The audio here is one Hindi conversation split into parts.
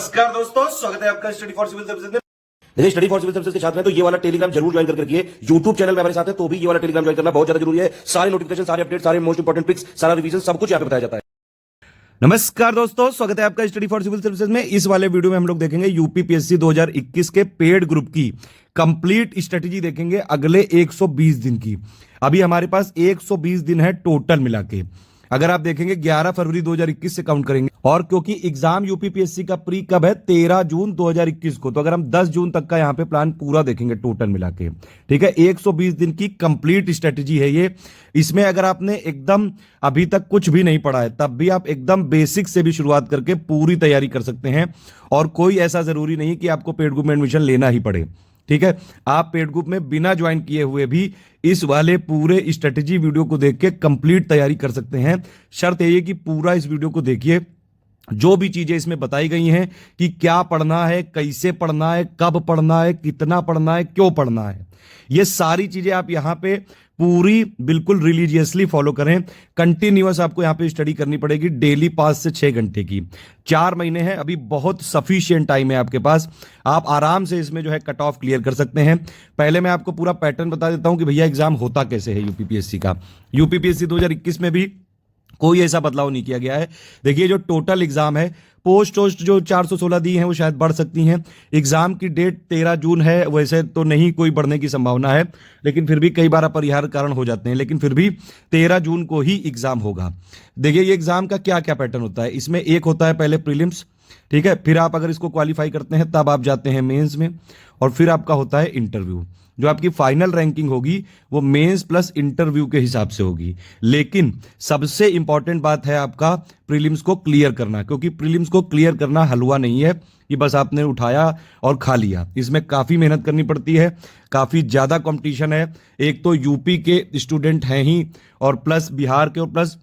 नमस्कार दोस्तों, स्वागत है आपका स्टडी फॉर सिविल सर्विसेज में। देखिए, स्टडी फॉर सिविल सर्विसेज के छात्र हैं तो ये वाला टेलीग्राम जरूर ज्वाइन करके रखिए। यूट्यूब चैनल में हमारे साथ है तो भी ये वाला टेलीग्राम ज्वाइन करना बहुत ज्यादा जरूरी है। सारे नोटिफिकेशन, सारे अपडेट, सारे मोस्ट इंपोर्टेंट पिक्स, सारा रिवीजन सब कुछ यहाँ पे बताया जाता है। नमस्कार दोस्तों, स्वागत है आपका स्टडी फॉर सिविल सर्विसेज में। इस वाले वीडियो में हम लोग देखेंगे यूपीपीएससी 2021 के पेड ग्रुप की कंप्लीट स्ट्रेटेजी देखेंगे अगले 120 दिन की। अभी हमारे पास 120 दिन है टोटल मिला के। अगर आप देखेंगे 11 फरवरी 2021 से काउंट करेंगे, और क्योंकि एग्जाम यूपीपीएससी का प्री कब है 13 जून 2021 को, तो अगर हम 10 जून तक का यहां पे प्लान पूरा देखेंगे टोटल मिला के, ठीक है। 120 दिन की कंप्लीट स्ट्रेटेजी है ये। इसमें अगर आपने एकदम अभी तक कुछ भी नहीं पढ़ा है तब भी आप एकदम बेसिक से भी शुरुआत करके पूरी तैयारी कर सकते हैं। और कोई ऐसा जरूरी नहीं कि आपको पेड ग्रुप में एडमिशन लेना ही पड़े, ठीक है। आप पेड ग्रुप में बिना ज्वाइन किए हुए भी इस वाले पूरे स्ट्रेटेजी वीडियो को देख के कंप्लीट तैयारी कर सकते हैं। शर्त यह है कि पूरा इस वीडियो को देखिए। जो भी चीजें इसमें बताई गई हैं कि क्या पढ़ना है, कैसे पढ़ना है, कब पढ़ना है, कितना पढ़ना है, क्यों पढ़ना है, ये सारी चीजें आप यहां पे पूरी बिल्कुल रिलीजियसली फॉलो करें। कंटिन्यूअस आपको यहां पे स्टडी करनी पड़ेगी डेली 5 से 6 घंटे की। 4 महीने हैं अभी, बहुत सफिशिएंट टाइम है आपके पास। आप आराम से इसमें जो है कट ऑफ क्लियर कर सकते हैं। पहले मैं आपको पूरा पैटर्न बता देता हूं कि भैया एग्जाम होता कैसे है यूपीपीएससी का। यूपीपीएससी 2021 में भी कोई ऐसा बदलाव नहीं किया गया है। देखिए, जो टोटल एग्जाम है, पोस्ट जो 416 दी हैं वो शायद बढ़ सकती हैं। एग्जाम की डेट 13 जून है, वैसे तो नहीं कोई बढ़ने की संभावना है, लेकिन फिर भी कई बार अपरिहार्य कारण हो जाते हैं, लेकिन फिर भी 13 जून को ही एग्जाम होगा। देखिए, ये एग्जाम का क्या क्या पैटर्न होता है। इसमें एक होता है पहले प्रीलिम्स, ठीक है, फिर आप अगर इसको क्वालिफाई करते हैं तब आप जाते हैं मेंस में, और फिर आपका होता है इंटरव्यू। जो आपकी फाइनल रैंकिंग होगी वो मेंस प्लस इंटरव्यू के हिसाब से होगी। लेकिन सबसे इंपॉर्टेंट बात है आपका प्रीलिम्स को क्लियर करना, क्योंकि प्रीलिम्स को क्लियर करना हलवा नहीं है कि बस आपने उठाया और खा लिया। इसमें काफी मेहनत करनी पड़ती है, काफी ज्यादा कंपटीशन है। एक तो यूपी के स्टूडेंट हैं ही, और प्लस बिहार के, और प्लस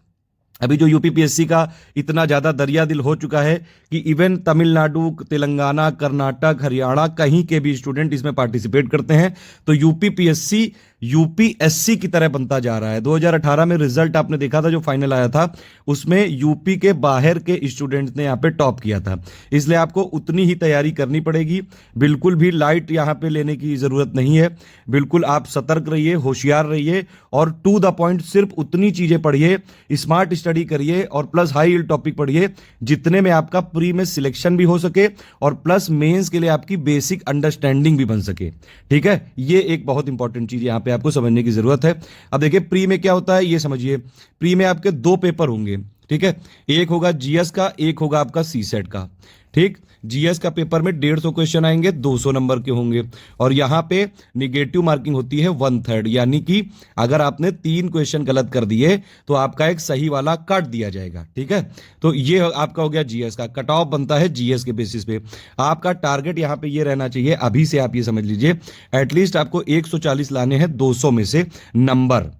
अभी जो यूपीपीएससी का इतना ज्यादा दरिया दिल हो चुका है कि इवन तमिलनाडु, तेलंगाना, कर्नाटक, हरियाणा कहीं के भी स्टूडेंट इसमें पार्टिसिपेट करते हैं। तो यूपीपीएससी यूपीएससी की तरह बनता जा रहा है। 2018 में रिजल्ट आपने देखा था जो फाइनल आया था, उसमें यूपी के बाहर के स्टूडेंट्स ने यहाँ पे टॉप किया था। इसलिए आपको उतनी ही तैयारी करनी पड़ेगी। बिल्कुल भी लाइट यहाँ पे लेने की जरूरत नहीं है। बिल्कुल आप सतर्क रहिए, होशियार रहिए, और टू द पॉइंट सिर्फ उतनी चीजें पढ़िए, स्मार्ट स्टडी करिए, और प्लस हाई यील्ड टॉपिक पढ़िए जितने में आपका प्री में सिलेक्शन भी हो सके और प्लस मेंस के लिए आपकी बेसिक अंडरस्टैंडिंग भी बन सके, ठीक है। ये एक बहुत इंपॉर्टेंट चीज यहां पे आपको समझने की जरूरत है। अब देखिए, प्री में क्या होता है ये समझिए। प्री में आपके 2 पेपर होंगे, ठीक है। एक होगा जीएस का, एक होगा आपका सीसेट का, ठीक। जीएस का पेपर में 150 क्वेश्चन आएंगे, 200 नंबर के होंगे, और यहां पे निगेटिव मार्किंग होती है 1/3, यानी कि अगर आपने 3 क्वेश्चन गलत कर दिए तो आपका एक सही वाला काट दिया जाएगा, ठीक है। तो ये आपका हो गया जीएस का। कट ऑफ बनता है जीएस के बेसिस पे। आपका टारगेट यहां पे ये रहना चाहिए, अभी से आप ये समझ लीजिए, एटलीस्ट आपको 140 लाने हैं 200 में से नंबर,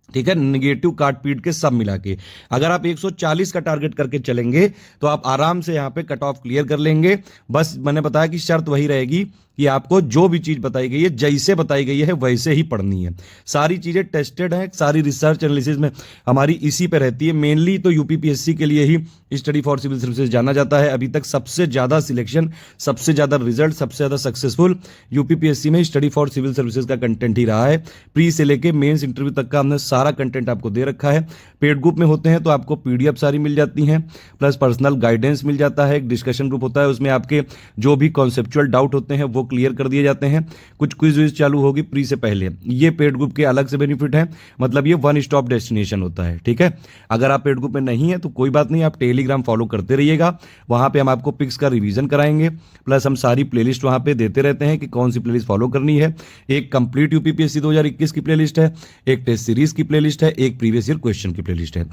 ठीक है, निगेटिव काट पीट के सब मिला के। अगर आप 140 का टारगेट करके चलेंगे तो आप आराम से यहां पे कट ऑफ क्लियर कर लेंगे। बस मैंने बताया कि शर्त वही रहेगी कि आपको जो भी चीज बताई गई है, जैसे बताई गई है वैसे ही पढ़नी है। सारी चीजें टेस्टेड हैं, सारी रिसर्च एनालिसिस में हमारी इसी पे रहती है। मेनली तो यूपीपीएससी के लिए ही स्टडी फॉर सिविल सर्विसेज जाना जाता है। अभी तक सबसे ज्यादा सिलेक्शन, सबसे ज्यादा रिजल्ट, सबसे ज्यादा सक्सेसफुल यूपीपीएससी में स्टडी फॉर सिविल सर्विसेज का कंटेंट ही रहा है। प्री से लेके मेंस इंटरव्यू तक का हमने सारा कंटेंट आपको दे रखा है। पेड ग्रुप में होते हैं तो आपको पीडीएफ सारी मिल जाती हैं, प्लस पर्सनल गाइडेंस मिल जाता है। एक डिस्कशन ग्रुप होता है, उसमें आपके जो भी कॉन्सेप्चुअल डाउट होते हैं वो क्लियर कर दिए जाते हैं। कुछ क्विज विज चालू होगी प्री से पहले। ये पेड ग्रुप के अलग से बेनिफिट है, मतलब ये वन स्टॉप डेस्टिनेशन होता है, ठीक है। अगर आप पेड ग्रुप में नहीं है तो कोई बात नहीं, आप टेलीग्राम फॉलो करते रहिएगा। वहां पे हम आपको पिक्स का रिवीजन कराएंगे, प्लस हम सारी प्लेलिस्ट वहां पे देते रहते हैं कि कौन सी प्लेलिस्ट फॉलो करनी है। एक कंप्लीट यूपीपीएससी 2021 की प्लेलिस्ट है, एक टेस्ट सीरीज की प्लेलिस्ट है, एक प्रीवियस ईयर क्वेश्चन की प्लेलिस्ट है।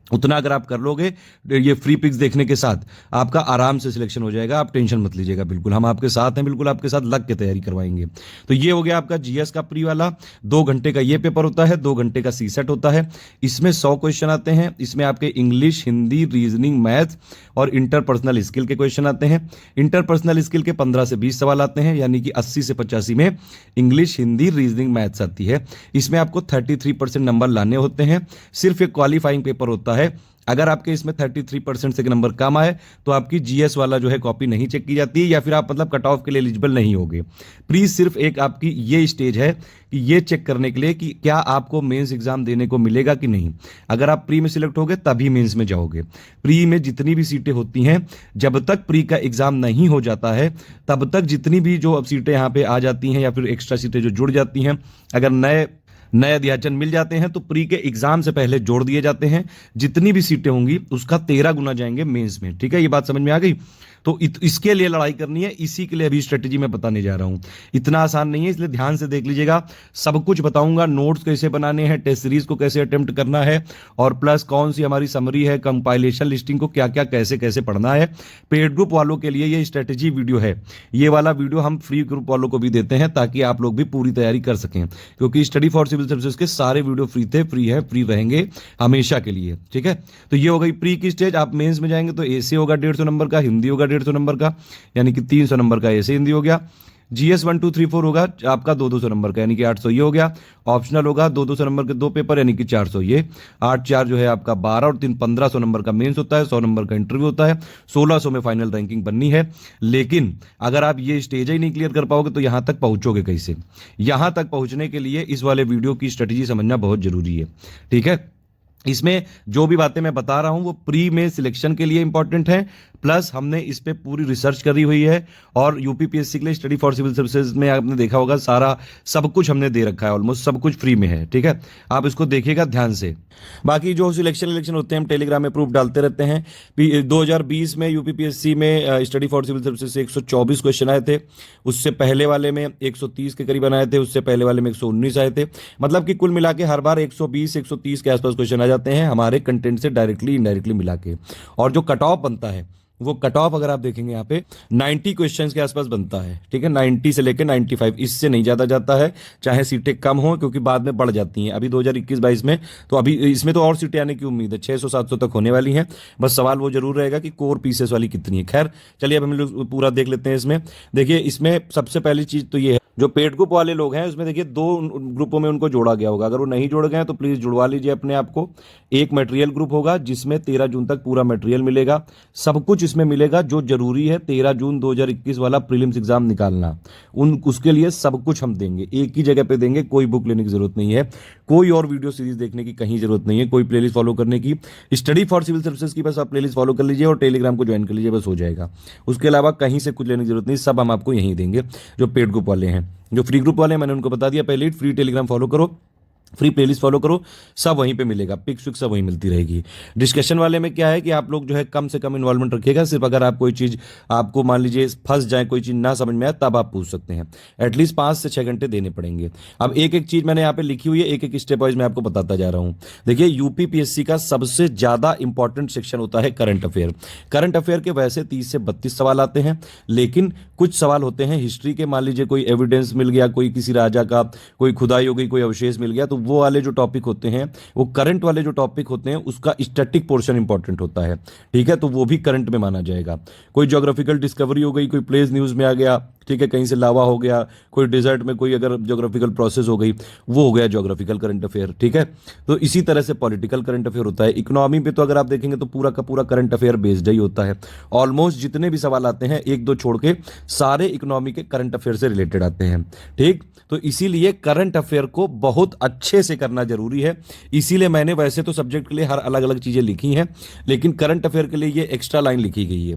उतना अगर आप कर लोगे, ये फ्री पिक्स देखने के साथ आपका आराम से सिलेक्शन हो जाएगा। आप टेंशन मत लीजिएगा, बिल्कुल हम आपके साथ हैं, बिल्कुल आपके साथ लग के तैयारी करवाएंगे। तो ये हो गया आपका जीएस का प्री वाला। 2 घंटे का ये पेपर होता है, 2 घंटे का सीसेट होता है। इसमें 100 क्वेश्चन आते हैं। इसमें आपके इंग्लिश, हिंदी, रीजनिंग, मैथ और इंटरपर्सनल स्किल के क्वेश्चन आते हैं। इंटरपर्सनल स्किल के 15 से 20 सवाल आते हैं, यानी कि 80 से 85 में इंग्लिश, हिंदी, रीजनिंग, मैथ्स आती है। इसमें आपको 33% नंबर लाने होते हैं। सिर्फ एक क्वालिफाइंग पेपर होता है है। अगर आपके इसमें 33% से नंबर कम आए तो आपकी जीएस वाला जो है कॉपी नहीं चेक की जाती है, या फिर आप मतलब कट ऑफ के लिए एलिजिबल नहीं होगे। प्री सिर्फ एक आपकी ये स्टेज है कि ये चेक करने के लिए कि क्या आपको मेंस एग्जाम देने को मिलेगा कि नहीं। अगर आप प्री में सिलेक्ट होगे तभी मेंस में जाओगे। प्री में जितनी भी सीटें होती हैं, जब तक प्री का एग्जाम नहीं हो जाता है तब तक जितनी भी जो अब सीटें यहाँ पे आ जाती हैं या फिर एक्स्ट्रा सीटें जो जुड़ जाती हैं, अगर नए अध्याचन मिल जाते हैं तो प्री के एग्जाम से पहले जोड़ दिए जाते हैं। जितनी भी सीटें होंगी उसका 13 गुना जाएंगे मेंस में। ठीक है, ये बात समझ में आ गई। तो इसके लिए लड़ाई करनी है, इसी के लिए अभी स्ट्रेटेजी मैं बताने जा रहा हूं। इतना आसान नहीं है, इसलिए ध्यान से देख लीजिएगा। सब कुछ बताऊंगा, नोट्स कैसे बनाने हैं, टेस्ट सीरीज को कैसे अटेम्प्ट करना है, और प्लस कौन सी हमारी समरी है, कंपाइलेशन लिस्टिंग को क्या क्या कैसे कैसे पढ़ना है। पेड ग्रुप वालों के लिए ये स्ट्रेटेजी वीडियो है। ये वाला वीडियो हम फ्री ग्रुप वालों को भी देते हैं ताकि आप लोग भी पूरी तैयारी कर सकें, क्योंकि स्टडी फॉर सिविल सर्विसेज के सारे वीडियो फ्री थे, फ्री है, फ्री रहेंगे हमेशा के लिए। ठीक है, तो ये हो गई प्री की स्टेज। आप मेंस में जाएंगे तो एसे होगा 150 नंबर का, हिंदी होगा 150 नंबर का, यानी कि 300 नंबर का ऐसे हिंदी हो गया। जीएस 1 2 3 4 होगा आपका 200 नंबर का, यानी कि 800 ये हो गया। ऑप्शनल होगा 200 नंबर के 2 पेपर, यानी कि 400 ये। 8 4 जो है आपका 12 और 3 1500 नंबर का मेंस होता है, 100 नंबर का इंटरव्यू होता है, 1600 में फाइनल रैंकिंग बननी है। लेकिन अगर आप ये स्टेज ही नहीं क्लियर कर पाओगे तो यहां तक पहुंचोगे कैसे? यहां तक पहुंचने के लिए इस वाले वीडियो की स्ट्रेटेजी समझना बहुत जरूरी है। ठीक है, इसमें जो भी बातें मैं बता रहा हूं वो प्री में सिलेक्शन के लिए इंपॉर्टेंट है, प्लस हमने इस पे पूरी रिसर्च करी हुई है। और यूपीपीएससी के लिए स्टडी फॉर सिविल सर्विसेज में आपने देखा होगा सारा सब कुछ हमने दे रखा है, ऑलमोस्ट सब कुछ फ्री में है। ठीक है, आप इसको देखिएगा ध्यान से। बाकी जो सिलेक्शन होते हैं हम टेलीग्राम में प्रूफ डालते रहते हैं। 2020 में यूपीपीएससी में स्टडी फॉर सिविल सर्विसेज से 124 क्वेश्चन आए थे, उससे पहले वाले में 130 के करीब आए थे, उससे पहले वाले में 119 आए थे। मतलब कि कुल मिला के हर बार 120 130 के आसपास क्वेश्चन आ जाते हैं हमारे कंटेंट से डायरेक्टली इनडायरेक्टली मिला के। और जो कट ऑफ बनता है वो कट ऑफ अगर आप देखेंगे यहाँ पे 90 क्वेश्चंस के आसपास बनता है। ठीक है, 90 से लेकर 95, इससे नहीं ज्यादा जाता है, चाहे सीटें कम हो, क्योंकि बाद में बढ़ जाती हैं। अभी 2021-22 में तो अभी इसमें तो और सीटें आने की उम्मीद है, 600-700 तक होने वाली हैं। बस सवाल वो जरूर रहेगा कि कोर पीसेस वाली कितनी है। खैर चलिए अब हम लोग पूरा देख लेते हैं। इसमें देखिए, इसमें सबसे पहली चीज तो ये है, जो पेड ग्रुप वाले लोग हैं उसमें देखिए 2 ग्रुपों में उनको जोड़ा गया होगा। अगर वो नहीं जोड़ गए हैं तो प्लीज जुड़वा लीजिए अपने आप को। एक मटेरियल ग्रुप होगा जिसमें 13 जून तक पूरा मटेरियल मिलेगा, सब कुछ इसमें मिलेगा जो जरूरी है 13 जून 2021 वाला प्रीलिम्स एग्जाम निकालना। उसके लिए सब कुछ हम देंगे, एक ही जगह पे देंगे, कोई बुक लेने की जरूरत नहीं है, कोई और वीडियो सीरीज देखने की कहीं जरूरत नहीं है, कोई प्लेलिस्ट फॉलो करने की। स्टडी फॉर सिविल सर्विसेज की बस आप प्लेलिस्ट फॉलो कर लीजिए और टेलीग्राम को ज्वाइन कर लीजिए, बस हो जाएगा। उसके अलावा कहीं से कुछ लेने की जरूरत नहीं, सब हम आपको यहीं देंगे। जो पेड ग्रुप वाले हैं, जो फ्री ग्रुप वाले हैं मैंने उनको बता दिया पहले ही, फ्री टेलीग्राम फॉलो करो, फ्री प्लेलिस्ट फॉलो करो, सब वहीं पे मिलेगा, पिक्स विक्स सब वहीं मिलती रहेगी। डिस्कशन वाले में क्या है कि आप लोग जो है कम से कम इन्वॉल्वमेंट रखिएगा। सिर्फ अगर आप कोई चीज आपको मान लीजिए फंस जाए, कोई चीज ना समझ में आए, तब आप पूछ सकते हैं। एटलीस्ट 5 से 6 घंटे देने पड़ेंगे। अब एक एक चीज मैंने यहाँ पे लिखी हुई है, एक एक स्टेप वाइज मैं आपको बताता जा रहा हूँ। देखिए, यूपीपीएससी का सबसे ज्यादा इंपॉर्टेंट सेक्शन होता है करंट अफेयर। करंट अफेयर के वैसे 30 से 32 सवाल आते हैं, लेकिन कुछ सवाल होते हैं हिस्ट्री के। मान लीजिए कोई एविडेंस मिल गया, कोई किसी राजा का कोई खुदाई हो गई, कोई अवशेष मिल गया, तो वो वाले जो टॉपिक होते हैं, वो करंट वाले जो टॉपिक होते हैं उसका स्टैटिक पोर्शन इंपॉर्टेंट होता है। ठीक है, तो वो भी करंट में माना जाएगा। कोई ज्योग्राफिकल डिस्कवरी हो गई, कोई प्लेस न्यूज में आ गया, ठीक है, कहीं से लावा हो गया, कोई डिजर्ट में कोई अगर ज्योग्राफिकल प्रोसेस हो गई, वो हो गया ज्योग्राफिकल करंट अफेयर। ठीक है, तो इसी तरह से पॉलिटिकल करंट अफेयर होता है। इकोनॉमी पे तो अगर आप देखेंगे तो पूरा का पूरा करंट अफेयर बेस्ड ही होता है। ऑलमोस्ट जितने भी सवाल आते हैं, 1-2 छोड़ के, सारे इकोनॉमी के करंट अफेयर से रिलेटेड आते हैं। ठीक, तो इसीलिए करंट अफेयर को बहुत अच्छे से करना जरूरी है। इसीलिए मैंने वैसे तो सब्जेक्ट के लिए हर अलग अलग चीजें लिखी हैं, लेकिन करंट अफेयर के लिए ये एक्स्ट्रा लाइन लिखी गई है,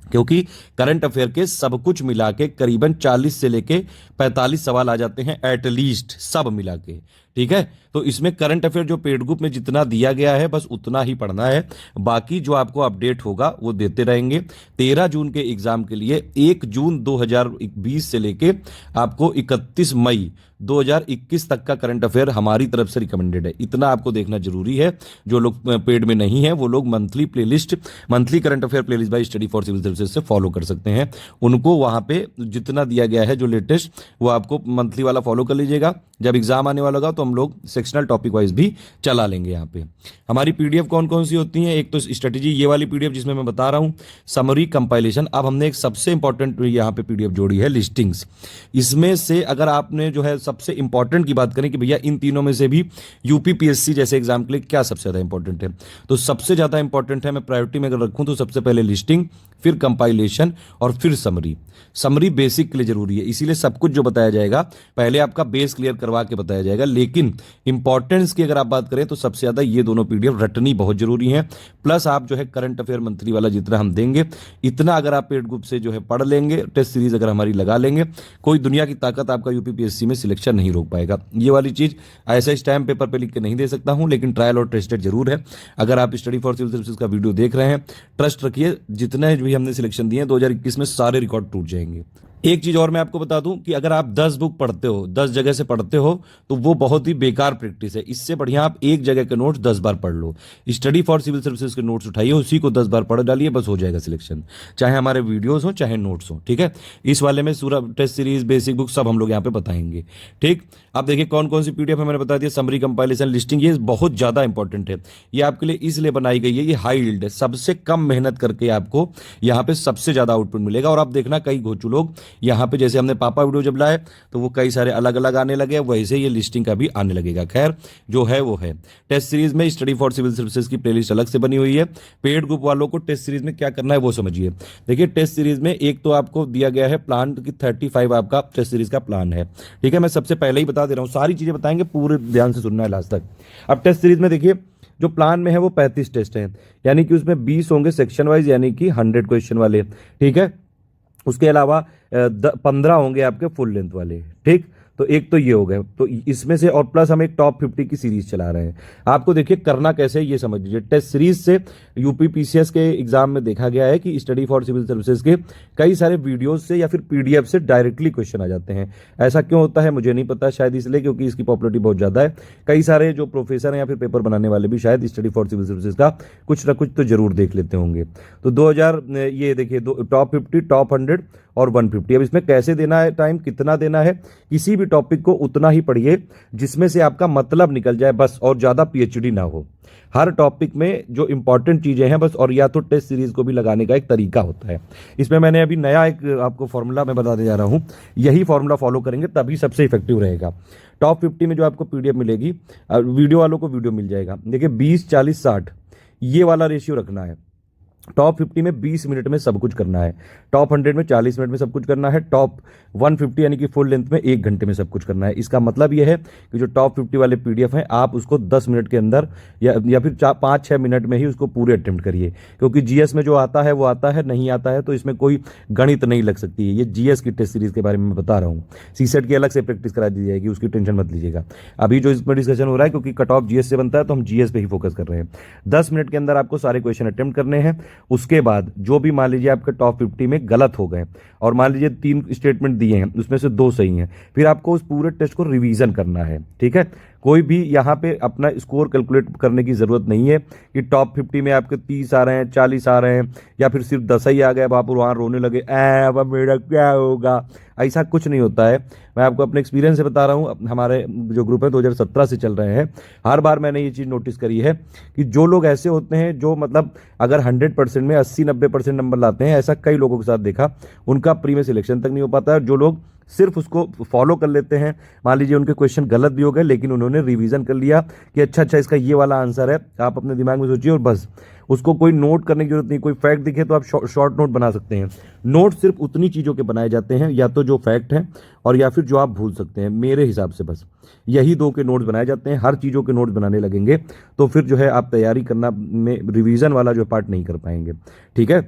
क्योंकि करंट अफेयर के सब कुछ मिला के करीबन 40 से लेके 45 सवाल आ जाते हैं एटलीस्ट, सब मिला के। ठीक है, तो इसमें करंट अफेयर जो पेड ग्रुप में जितना दिया गया है बस उतना ही पढ़ना है। बाकी जो आपको अपडेट होगा वो देते रहेंगे। 13 जून के एग्जाम के लिए 1 जून 2020 से लेके आपको 31 मई 2021 तक का करंट अफेयर हमारी तरफ से रिकमेंडेड है। इतना आपको देखना जरूरी है। जो लोग पेड में नहीं है वो लोग monthly current affair playlist by study for civil services से फॉलो कर सकते हैं। उनको वहां पे जितना दिया गया है जो लेटेस्ट, वो आपको मंथली वाला फॉलो कर लीजिएगा। जब एग्जाम आने वाला होगा तो हम लोग सेक्शनल टॉपिक वाइज भी चला लेंगे। यहाँ पे हमारी पीडीएफ कौन कौन सी होती हैं, एक तो स्ट्रेटेजी ये वाली पीडीएफ जिसमें मैं बता रहा हूँ समरी कंपाइलेशन। अब हमने एक सबसे इंपॉर्टेंट यहाँ पे पीडीएफ जोड़ी है लिस्टिंग्स। इसमें से अगर आपने जो है सबसे इंपॉर्टेंट की बात करें कि भैया इन तीनों में से भी यूपीपीएससी जैसे एग्जाम के लिए क्या सबसे ज़्यादा इंपॉर्टेंट है, तो सबसे ज़्यादा इंपॉर्टेंट है, मैं प्रायोरिटी में अगर रखूँ तो सबसे पहले लिस्टिंग, फिर कंपाइलेशन और फिर समरी। समरी बेसिक के लिए जरूरी है, इसीलिए सब कुछ जो बताया जाएगा पहले आपका बेस क्लियर करवा के बताया जाएगा। लेकिन इंपॉर्टेंस की अगर आप बात करें तो सबसे ज्यादा ये दोनों पीडीएफ रटनी बहुत जरूरी है। प्लस आप जो है करंट अफेयर मंथली वाला जितना हम देंगे इतना अगर आप पेड ग्रुप से जो है पढ़ लेंगे, टेस्ट सीरीज अगर हमारी लगा लेंगे, कोई दुनिया की ताकत आपका यूपीपीएससी में सिलेक्शन नहीं रोक पाएगा। ये वाली चीज ऐसा स्टैम्प पेपर पे लिख के नहीं दे सकता हूं, लेकिन ट्रायल और टेस्टेड जरूर है। अगर आप स्टडी फॉर सिविल सर्विसेज का वीडियो देख रहे हैं, ट्रस्ट रखिए जितने भी हमने सिलेक्शन दिए हैं 2021 में सारे रिकॉर्ड टूट जाएंगे। एक चीज और मैं आपको बता दूं कि अगर आप 10 बुक पढ़ते हो, 10 जगह से पढ़ते हो, तो वो बहुत ही बेकार प्रैक्टिस है। इससे बढ़िया आप एक जगह के नोट्स 10 बार पढ़ लो। स्टडी फॉर सिविल सर्विसेज के नोट्स उठाइए, उसी को 10 बार पढ़ डालिए, बस हो जाएगा सिलेक्शन। चाहे हमारे वीडियोस हो चाहे नोट्स हो, ठीक है। इस वाले में पूरा टेस्ट सीरीज, बेसिक बुक सब हम लोग यहाँ पे बताएंगे, ठीक। अब देखिए कौन कौन सी पीडीएफ है, मैंने बता दिया। समरी, कंपाइलेशन, लिस्टिंग, ये बहुत ज्यादा इंपॉर्टेंट है। ये आपके लिए इसलिए बनाई गई है, ये हाई यील्ड है, सबसे कम मेहनत करके आपको यहाँ पे सबसे ज्यादा आउटपुट मिलेगा। और आप देखना कई घोचू लोग यहाँ पे, जैसे हमने पापा वीडियो जब लाए तो वो कई सारे अलग अलग आने लगे, वैसे ये लिस्टिंग का भी आने लगेगा। खैर जो है वो है। टेस्ट सीरीज में स्टडी फॉर सिविल सर्विसेज की प्लेलिस्ट अलग से बनी हुई है। पेड ग्रुप वालों को टेस्ट सीरीज में क्या करना है वो समझिए। देखिए टेस्ट सीरीज में एक तो आपको दिया गया है प्लान की 35 आपका टेस्ट सीरीज का प्लान है, ठीक है। मैं सबसे पहले ही बता दे रहा हूँ, सारी चीजें बताएंगे, पूरे ध्यान से सुनना है लास्ट तक। अब टेस्ट सीरीज में देखिए जो प्लान में है वो 35 टेस्ट हैं, यानी कि उसमें 20 होंगे सेक्शन वाइज, यानी कि 100 क्वेश्चन वाले, ठीक है। उसके अलावा 15 होंगे आपके फुल लेंथ वाले, ठीक। तो एक तो ये हो गए, तो इसमें से और प्लस हम एक टॉप 50 की सीरीज चला रहे हैं। आपको देखिए करना कैसे है ये समझ लीजिए। टेस्ट सीरीज से यूपीपीसीएस के एग्जाम में देखा गया है कि स्टडी फॉर सिविल सर्विसेज के कई सारे वीडियोस से या फिर पीडीएफ से डायरेक्टली क्वेश्चन आ जाते हैं। ऐसा क्यों होता है मुझे नहीं पता, शायद इसलिए क्योंकि इसकी पॉपुलरिटी बहुत ज्यादा है। कई सारे जो प्रोफेसर हैं या फिर पेपर बनाने वाले भी शायद स्टडी फॉर सिविल सर्विसेज का कुछ ना कुछ तो जरूर देख लेते होंगे। तो 2000 ये देखिए टॉप 50, टॉप 100 और 150। अब इसमें कैसे देना है, टाइम कितना देना है, किसी भी टॉपिक को उतना ही पढ़िए जिसमें से आपका मतलब निकल जाए बस, और ज्यादा पीएचडी ना हो। हर टॉपिक में जो इंपॉर्टेंट चीजें हैं बस, और या तो टेस्ट सीरीज को भी लगाने का एक तरीका होता है। इसमें मैंने अभी नया एक आपको फॉर्मूला मैं बताने जा रहा हूं, यही फॉर्मूला फॉलो करेंगे तभी सबसे इफेक्टिव रहेगा। टॉप 50 में जो आपको पीडीएफ मिलेगी, वीडियो वालों को वीडियो मिल जाएगा। देखिए 20, 40, 60 ये वाला रेशियो रखना है। टॉप 50 में 20 मिनट में सब कुछ करना है, टॉप 100 में 40 मिनट में सब कुछ करना है, टॉप 150 यानी कि फुल लेंथ में 1 घंटे में सब कुछ करना है। इसका मतलब यह है कि जो टॉप 50 वाले पीडीएफ हैं आप उसको 10 मिनट के अंदर या फिर 5-6 मिनट में ही उसको पूरे अटेम्प्ट करिए, क्योंकि जीएस में जो आता है वो आता है, नहीं आता है तो इसमें कोई गणित नहीं लग सकती है। ये जीएस की टेस्ट सीरीज के बारे में मैं बता रहा हूँ, सीसेट की अलग से प्रैक्टिस करा दी जाएगी, उसकी टेंशन मत लीजिएगा। अभी जो इसमें डिस्कशन हो रहा है क्योंकि कट ऑफ जीएस से बनता है तो हम जीएस पे ही फोकस कर रहे हैं। 10 मिनट के अंदर आपको सारे क्वेश्चन अटेम्प्ट करने हैं। उसके बाद जो भी मान लीजिए आपके टॉप 50 में गलत हो गए और मान लीजिए 3 स्टेटमेंट दिए हैं उसमें से 2 सही हैं, फिर आपको उस पूरे टेस्ट को रिवीजन करना है, ठीक है। कोई भी यहाँ पे अपना स्कोर कैलकुलेट करने की जरूरत नहीं है कि टॉप 50 में आपके 30 आ रहे हैं, 40 आ रहे हैं या फिर सिर्फ 10 ही आ गए, अब आप वहाँ रोने लगे अब मेरा क्या होगा। ऐसा कुछ नहीं होता है। मैं आपको अपने एक्सपीरियंस से बता रहा हूँ, हमारे जो ग्रुप है 2017 से चल रहे हैं। हर बार मैंने ये चीज़ नोटिस करी है कि जो लोग ऐसे होते हैं जो मतलब अगर 100% में 80-90% नंबर लाते हैं, ऐसा कई लोगों के साथ देखा, उनका प्री में सिलेक्शन तक नहीं हो पाता है। जो लोग सिर्फ उसको फॉलो कर लेते हैं, मान लीजिए उनके क्वेश्चन गलत भी हो गए लेकिन उन्होंने रिवीजन कर लिया कि अच्छा इसका ये वाला आंसर है, आप अपने दिमाग में सोचिए और बस, उसको कोई नोट करने की जरूरत नहीं। कोई फैक्ट दिखे तो आप शॉर्ट नोट बना सकते हैं। नोट सिर्फ उतनी चीज़ों के बनाए जाते हैं, या तो जो फैक्ट है और या फिर जो आप भूल सकते हैं। मेरे हिसाब से बस यही 2 के नोट्स बनाए जाते हैं। हर चीज़ों के नोट्स बनाने लगेंगे तो फिर जो है आप तैयारी करना में रिवीजन वाला जो पार्ट नहीं कर पाएंगे, ठीक है।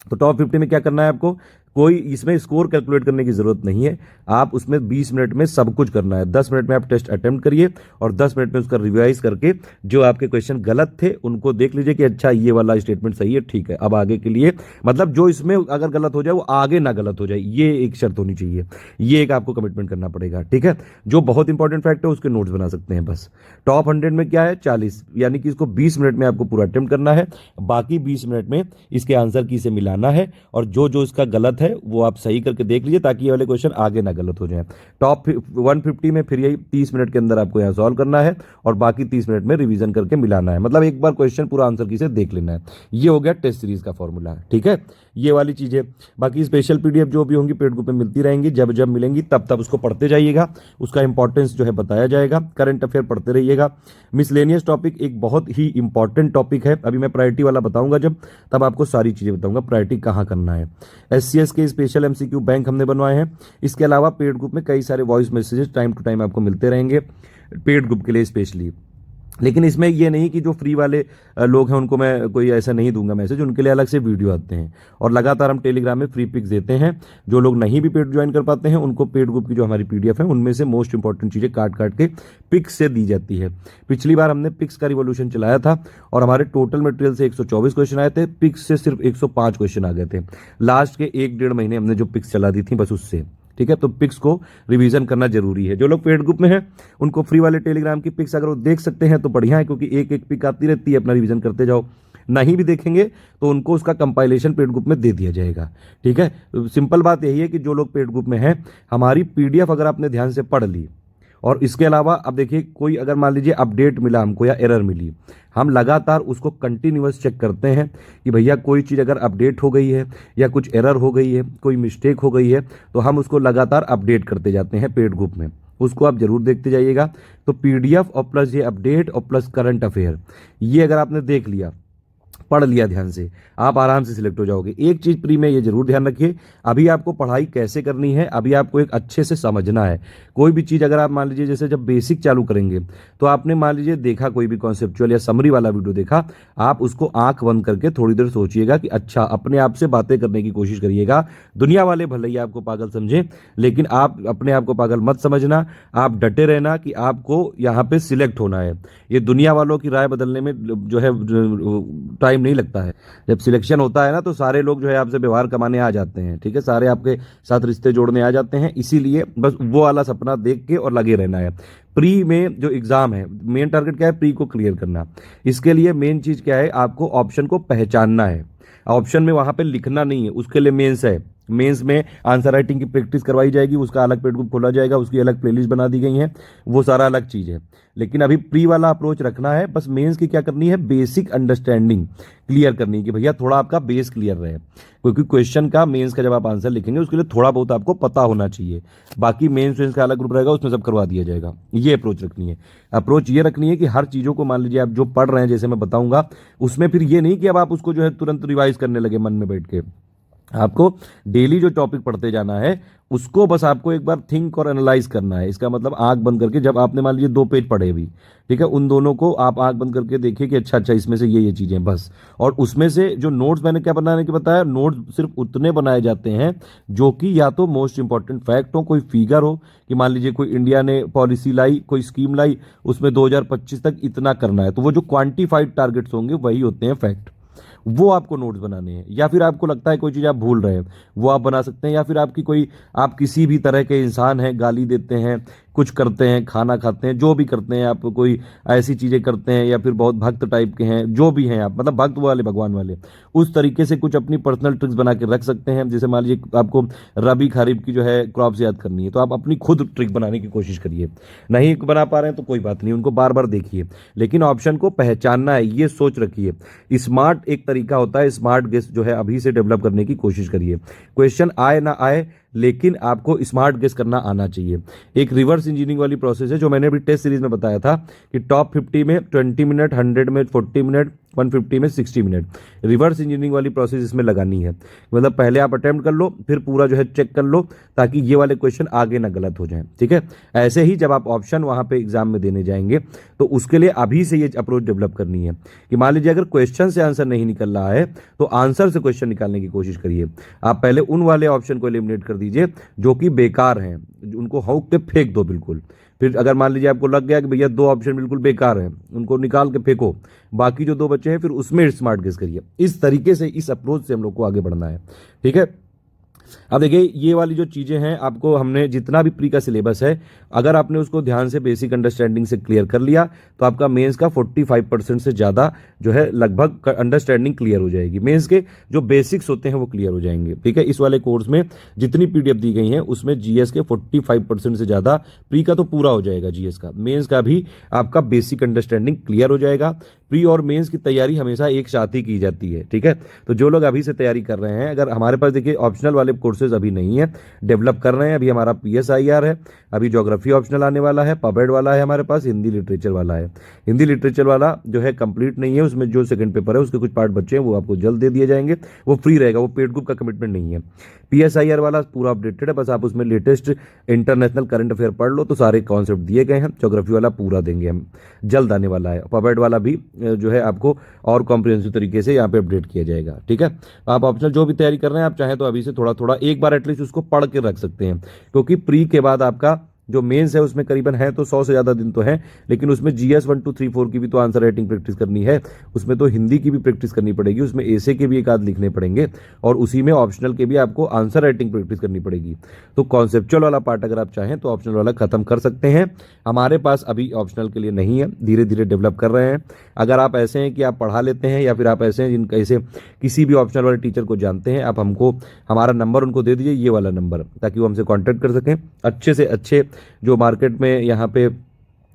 तो टॉप 50 में क्या करना है आपको, कोई इसमें स्कोर कैलकुलेट करने की जरूरत नहीं है। आप उसमें 20 मिनट में सब कुछ करना है। 10 मिनट में आप टेस्ट अटेम्प्ट करिए और 10 मिनट में उसका रिवाइज करके जो आपके क्वेश्चन गलत थे उनको देख लीजिए कि अच्छा ये वाला स्टेटमेंट सही है, ठीक है। अब आगे के लिए मतलब जो इसमें अगर गलत हो जाए वो आगे ना गलत हो जाए, ये एक शर्त होनी चाहिए। ये एक आपको कमिटमेंट करना पड़ेगा, ठीक है। जो बहुत इंपॉर्टेंट फैक्ट है उसके नोट्स बना सकते हैं बस। टॉप 100 में क्या है 40, यानी कि इसको 20 मिनट में आपको पूरा अटेम्प्ट करना है। बाकी 20 मिनट में इसके आंसर की से मिलाना है और जो जो इसका गलत है है वो आप सही करके देख लीजिए, ताकि ये वाले क्वेश्चन आगे ना गलत हो जाए। टॉप 150 में फिर यही 30 मिनट के अंदर आपको यहाँ सॉल्व करना है और बाकी 30 मिनट में रिवीजन करके मिलाना है, मतलब एक बार क्वेश्चन पूरा आंसर की से देख लेना है। ये हो गया टेस्ट सीरीज का फॉर्मूला, ठीक है, ये वाली चीज़ है। बाकी स्पेशल पीडीएफ जो भी होंगी पेड ग्रुप में मिलती रहेंगी, जब जब मिलेंगी तब तब उसको पढ़ते जाइएगा, उसका इंपॉर्टेंस जो है बताया जाएगा, करंट अफेयर पढ़ते रहिएगा। मिसलेनियस टॉपिक एक बहुत ही इंपॉर्टेंट टॉपिक है, अभी मैं प्रायोरिटी वाला बताऊंगा जब, तब आपको सारी चीज़ें बताऊंगा प्रायोरिटी कहाँ करना है। SCS के स्पेशल MCQ बैंक हमने बनवाए हैं, इसके अलावा पेड ग्रुप में कई सारे voice messages time to time आपको मिलते रहेंगे पेड ग्रुप के लिए स्पेशली। लेकिन इसमें ये नहीं कि जो फ्री वाले लोग हैं उनको मैं कोई ऐसा नहीं दूंगा मैसेज, उनके लिए अलग से वीडियो आते हैं और लगातार हम टेलीग्राम में फ्री पिक्स देते हैं। जो लोग नहीं भी पेड ज्वाइन कर पाते हैं उनको पेड ग्रुप की जो हमारी PDF है उनमें से मोस्ट इंपॉर्टेंट चीज़ें काट काट के पिक्स से दी जाती है। पिछली बार हमने पिक्स का रिवोल्यूशन चलाया था और हमारे टोटल मटेरियल से 124 क्वेश्चन आए थे, पिक्स से सिर्फ 105 क्वेश्चन आ गए थे। लास्ट के 1-1.5 महीने हमने जो पिक्स चला दी थी बस उससे, ठीक है। तो पिक्स को रिवीजन करना जरूरी है। जो लोग पेड ग्रुप में हैं उनको फ्री वाले टेलीग्राम की पिक्स अगर वो देख सकते हैं तो बढ़िया है, क्योंकि एक एक पिक आती रहती है, अपना रिवीजन करते जाओ। नहीं भी देखेंगे तो उनको उसका कंपाइलेशन पेड ग्रुप में दे दिया जाएगा, ठीक है। सिंपल बात यही है कि जो लोग पेड ग्रुप में हैं, हमारी PDF अगर आपने ध्यान से पढ़ ली और इसके अलावा अब देखिए कोई अगर मान लीजिए अपडेट मिला हमको या एरर मिली, हम लगातार उसको कंटिन्यूअस चेक करते हैं कि भैया कोई चीज़ अगर अपडेट हो गई है या कुछ एरर हो गई है, कोई मिस्टेक हो गई है, तो हम उसको लगातार अपडेट करते जाते हैं पेड ग्रुप में, उसको आप जरूर देखते जाइएगा। तो PDF और प्लस ये अपडेट और प्लस करंट अफेयर, ये अगर आपने देख लिया, पढ़ लिया ध्यान से, आप आराम से सिलेक्ट हो जाओगे। एक चीज प्री में ये जरूर ध्यान रखिए, अभी आपको पढ़ाई कैसे करनी है, अभी आपको एक अच्छे से समझना है। कोई भी चीज अगर आप मान लीजिए जैसे जब बेसिक चालू करेंगे तो आपने मान लीजिए देखा कोई भी कॉन्सेप्चुअल या समरी वाला वीडियो देखा, आप उसको आंख बंद करके थोड़ी देर सोचिएगा कि अच्छा, अपने आप से बातें करने की कोशिश करिएगा। दुनिया वाले भले ही आपको पागल समझे, लेकिन आप अपने आप को पागल मत समझना, आप डटे रहना कि आपको यहाँ पे सिलेक्ट होना है। ये दुनिया वालों की राय बदलने में जो है टाइम नहीं लगता है। जब सिलेक्शन होता है ना तो सारे लोग जो है आपसे व्यवहार कमाने आ जाते हैं, ठीक है, सारे आपके साथ रिश्ते जोड़ने आ जाते हैं। इसीलिए बस वो वाला सपना देख के और लगे रहना है। प्री में जो एग्जाम है, मेन टारगेट क्या है, प्री को क्लियर करना। इसके लिए मेन चीज क्या है, आपको ऑप्शन को पहचानना है। ऑप्शन में वहां पे लिखना नहीं है, उसके लिए मेंस है। मेंस में आंसर राइटिंग की प्रैक्टिस करवाई जाएगी, उसका अलग पेड ग्रुप खोला जाएगा, उसकी अलग प्लेलिस्ट बना दी गई है, वो सारा अलग चीज है। लेकिन अभी प्री वाला अप्रोच रखना है, बस मेंस की क्या करनी है, बेसिक अंडरस्टैंडिंग क्लियर करनी है कि भैया थोड़ा आपका बेस क्लियर रहे, क्योंकि क्वेश्चन का मेंस का जब आप आंसर लिखेंगे उसके लिए थोड़ा बहुत आपको पता होना चाहिए। बाकी मेंस का अलग ग्रुप रहेगा, उसमें सब करवा दिया जाएगा। ये अप्रोच रखनी है। अप्रोच ये रखनी है कि हर चीज़ों को मान लीजिए आप जो पढ़ रहे हैं, जैसे मैं बताऊंगा, उसमें फिर ये नहीं कि अब आप उसको जो है तुरंत रिवाइज करने लगे मन में बैठ के। आपको डेली जो टॉपिक पढ़ते जाना है उसको बस आपको एक बार थिंक और एनालाइज करना है। इसका मतलब आंख बंद करके, जब आपने मान लीजिए 2 पेज पढ़े भी, ठीक है, उन दोनों को आप आंख बंद करके देखिए कि अच्छा अच्छा इसमें से ये चीजें बस। और उसमें से जो नोट्स मैंने क्या बनाने के बताया, नोट्स सिर्फ उतने बनाए जाते हैं जो कि या तो मोस्ट इंपॉर्टेंट फैक्ट हो, कोई फिगर हो कि मान लीजिए कोई इंडिया ने पॉलिसी लाई, कोई स्कीम लाई, उसमें 2025 तक इतना करना है, तो वो जो क्वांटिफाइड टारगेट्स होंगे वही होते हैं फैक्ट, वो आपको नोट्स बनाने हैं। या फिर आपको लगता है कोई चीज़ आप भूल रहे हैं, वो आप बना सकते हैं। या फिर आप किसी भी तरह के इंसान हैं, गाली देते हैं, कुछ करते हैं, खाना खाते हैं, जो भी करते हैं, आप कोई ऐसी चीज़ें करते हैं, या फिर बहुत भक्त टाइप के हैं, जो भी हैं आप, मतलब भक्त वाले, भगवान वाले, उस तरीके से कुछ अपनी पर्सनल ट्रिक्स बना के रख सकते हैं। जैसे मान लीजिए आपको रबी खरीफ की जो है क्रॉप्स याद करनी है, तो आप अपनी खुद ट्रिक बनाने की कोशिश करिए। नहीं बना पा रहे हैं तो कोई बात नहीं, उनको बार बार देखिए, लेकिन ऑप्शन को पहचानना है, ये सोच रखिए। स्मार्ट एक तरीका होता है, स्मार्ट गेस जो है अभी से डेवलप करने की कोशिश करिए। क्वेश्चन आए ना आए, लेकिन आपको स्मार्ट गेस करना आना चाहिए। एक रिवर्स इंजीनियरिंग वाली प्रोसेस है जो मैंने अभी टेस्ट सीरीज में बताया था कि टॉप 50 में 20 मिनट, 100 में 40 मिनट, 150 में 60 मिनट। रिवर्स इंजीनियरिंग वाली प्रोसेस इसमें लगानी है, मतलब पहले आप अटेम्प्ट कर लो, फिर पूरा जो है चेक कर लो, ताकि ये वाले क्वेश्चन आगे ना गलत हो जाएं, ठीक है। ऐसे ही जब आप ऑप्शन वहां पे एग्जाम में देने जाएंगे तो उसके लिए अभी से ये अप्रोच डेवलप करनी है कि मान लीजिए अगर क्वेश्चन से आंसर नहीं निकल रहा है तो आंसर से क्वेश्चन निकालने की कोशिश करिए। आप पहले उन वाले ऑप्शन को एलिमिनेट कर दीजिए जो कि बेकार हैं, उनको हौक के फेंक दो बिल्कुल। फिर अगर मान लीजिए आपको लग गया कि भैया 2 ऑप्शन बिल्कुल बेकार हैं, उनको निकाल के फेंको, बाकी जो 2 बचे हैं फिर उसमें स्मार्ट गेस करिए। इस तरीके से, इस अप्रोच से हम लोग को आगे बढ़ना है, ठीक है। अब देखिए ये वाली जो चीज़ें हैं, आपको हमने जितना भी प्री का सिलेबस है, अगर आपने उसको ध्यान से बेसिक अंडरस्टैंडिंग से क्लियर कर लिया तो आपका मेंस का 45% से ज़्यादा जो है लगभग अंडरस्टैंडिंग क्लियर हो जाएगी। मेंस के जो बेसिक्स होते हैं वो क्लियर हो जाएंगे। ठीक है, इस वाले कोर्स में जितनी पीडीएफ दी गई हैं उसमें जीएस के 45% से ज़्यादा, प्री का तो पूरा हो जाएगा जीएस का, मेंस का भी आपका बेसिक अंडरस्टैंडिंग क्लियर हो जाएगा। प्री और मेंस की तैयारी हमेशा एक साथ ही की जाती है। ठीक है, तो जो लोग अभी से तैयारी कर रहे हैं, अगर हमारे पास देखिए ऑप्शनल वाले कोर्सेज अभी नहीं है, डेवलप कर रहे हैं। अभी हमारा पीएसआईआर है, अभी ज्योग्राफी ऑप्शनल आने वाला है, पबेड वाला है हमारे पास, हिंदी लिटरेचर वाला है। हिंदी लिटरेचर वाला जो है कंप्लीट नहीं है, उसमें जो सेकंड पेपर है उसके कुछ पार्ट बचे हैं, वो आपको जल्द दे दिए जाएंगे, वो फ्री रहेगा, वो पेड ग्रुप का कमिटमेंट नहीं है। पीएसआईआर वाला पूरा अपडेटेड है, बस आप उसमें लेटेस्ट इंटरनेशनल करंट अफेयर पढ़ लो तो सारे कॉन्सेप्ट दिए गए हैं। ज्योग्राफी वाला पूरा देंगे हम, जल्द आने वाला है। पबेड वाला भी जो है आपको और कॉम्प्रिहेंसिव तरीके से यहाँ पे अपडेट किया जाएगा। ठीक है, आप ऑप्शनल जो भी तैयारी कर रहे हैं, आप चाहें तो अभी से थोड़ा थोड़ा एक बार एटलीस्ट उसको पढ़ के रख सकते हैं, क्योंकि प्री के बाद आपका जो मेंस है उसमें करीबन है तो 100 से ज़्यादा दिन तो है, लेकिन उसमें जीएस 1 2 3 4 की भी तो आंसर राइटिंग प्रैक्टिस करनी है, उसमें तो हिंदी की भी प्रैक्टिस करनी पड़ेगी, उसमें ऐसे के भी एक आध लिखने पड़ेंगे, और उसी में ऑप्शनल के भी आपको आंसर राइटिंग प्रैक्टिस करनी पड़ेगी। तो कॉन्सेप्चुअल वाला पार्ट अगर आप चाहें तो ऑप्शनल वाला खत्म कर सकते हैं। हमारे पास अभी ऑप्शनल के लिए नहीं है, धीरे धीरे डेवलप कर रहे हैं। अगर आप ऐसे हैं कि आप पढ़ा लेते हैं, या फिर आप ऐसे हैं जिनका ऐसे किसी भी ऑप्शनल वाले टीचर को जानते हैं, आप हमको हमारा नंबर उनको दे दीजिए, ये वाला नंबर, ताकि वो हमसे कॉन्टैक्ट कर सकें। अच्छे से अच्छे जो मार्केट में यहाँ पे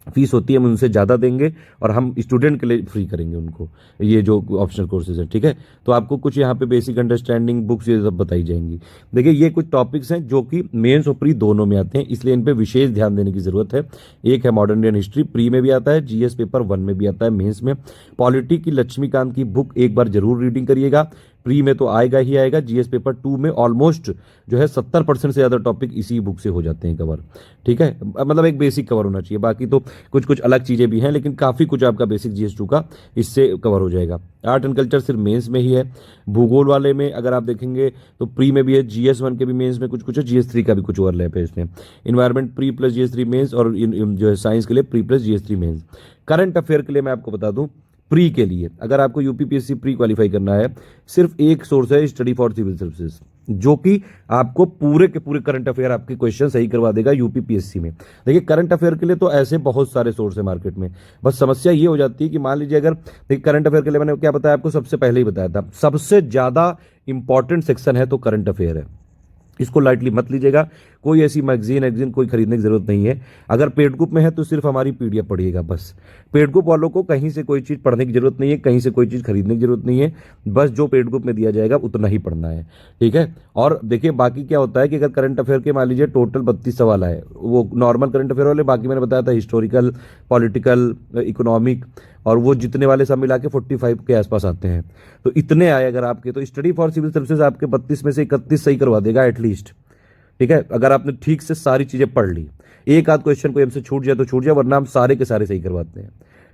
फीस होती है हम उनसे ज़्यादा देंगे, और हम स्टूडेंट के लिए फ्री करेंगे उनको ये जो ऑप्शनल कोर्सेज हैं। ठीक है, तो आपको कुछ यहाँ पे बेसिक अंडरस्टैंडिंग बुक्स ये सब बताई जाएंगी। देखिए ये कुछ टॉपिक्स हैं जो कि मेंस और प्री दोनों में आते हैं, इसलिए इन पे विशेष ध्यान देने की जरूरत है। एक है मॉडर्न इंडियन हिस्ट्री, प्री में भी आता है, जीएस पेपर 1 में भी आता है, मेंस में। पॉलिटी की लक्ष्मीकांत की बुक एक बार जरूर रीडिंग करिएगा, प्री में तो आएगा ही आएगा। जीएस पेपर 2 में ऑलमोस्ट जो है 70% से ज़्यादा टॉपिक इसी बुक से हो जाते हैं कवर। ठीक है, मतलब एक बेसिक कवर होना चाहिए, बाकी तो कुछ कुछ अलग चीज़ें भी हैं, लेकिन काफ़ी कुछ आपका बेसिक जीएस 2 का इससे कवर हो जाएगा। आर्ट एंड कल्चर सिर्फ मेंस में ही है। भूगोल वाले में अगर आप देखेंगे तो प्री में भी है, जीएस 1 के भी मेंस में कुछ कुछ है, जीएस 3 का भी कुछ ओवरलैप है इसमें। Environment pre plus GS 3 mains, और जो है साइंस के लिए pre plus GS 3 mains. Current affair के लिए मैं आपको बता दूं, प्री के लिए अगर आपको यूपीपीएससी प्री क्वालिफाई करना है, सिर्फ एक सोर्स है, स्टडी फॉर सिविल सर्विसेज, जो कि आपको पूरे के पूरे करंट अफेयर आपके क्वेश्चन सही करवा देगा यूपीपीएससी में। देखिए करंट अफेयर के लिए तो ऐसे बहुत सारे सोर्स है मार्केट में, बस समस्या ये हो जाती है कि मान लीजिए अगर देखिए करंट अफेयर के लिए मैंने क्या बताया आपको, सबसे पहले ही बताया था, सबसे ज्यादा इंपॉर्टेंट सेक्शन है तो करंट अफेयर है। इसको लाइटली मत लीजिएगा, कोई ऐसी मैगजीन कोई खरीदने की जरूरत नहीं है। अगर पेड ग्रुप में है तो सिर्फ हमारी पीडीएफ पढ़िएगा बस। पेड ग्रुप वालों को कहीं से कोई चीज़ पढ़ने की जरूरत नहीं है, कहीं से कोई चीज़ खरीदने की जरूरत नहीं है, बस जो पेड ग्रुप में दिया जाएगा उतना ही पढ़ना है। ठीक है, और देखिए बाकी क्या होता है कि अगर करंट अफेयर के मान लीजिए टोटल 32 सवाल है, वो नॉर्मल करंट अफेयर वाले, बाकी मैंने बताया था हिस्टोरिकल, पॉलिटिकल, इकोनॉमिक, और वो जितने वाले सब मिला के 45 के आसपास आते हैं। तो इतने आए अगर आपके, तो स्टडी फॉर सिविल सर्विसेज आपके 32 में से 31 सही करवा देगा एटलीस्ट। ठीक है, अगर आपने ठीक से सारी चीजें पढ़ ली, एक आध क्वेश्चन कोई हमसे छूट जाए तो छूट जाए, वरना हम सारे के सारे सही करवाते हैं।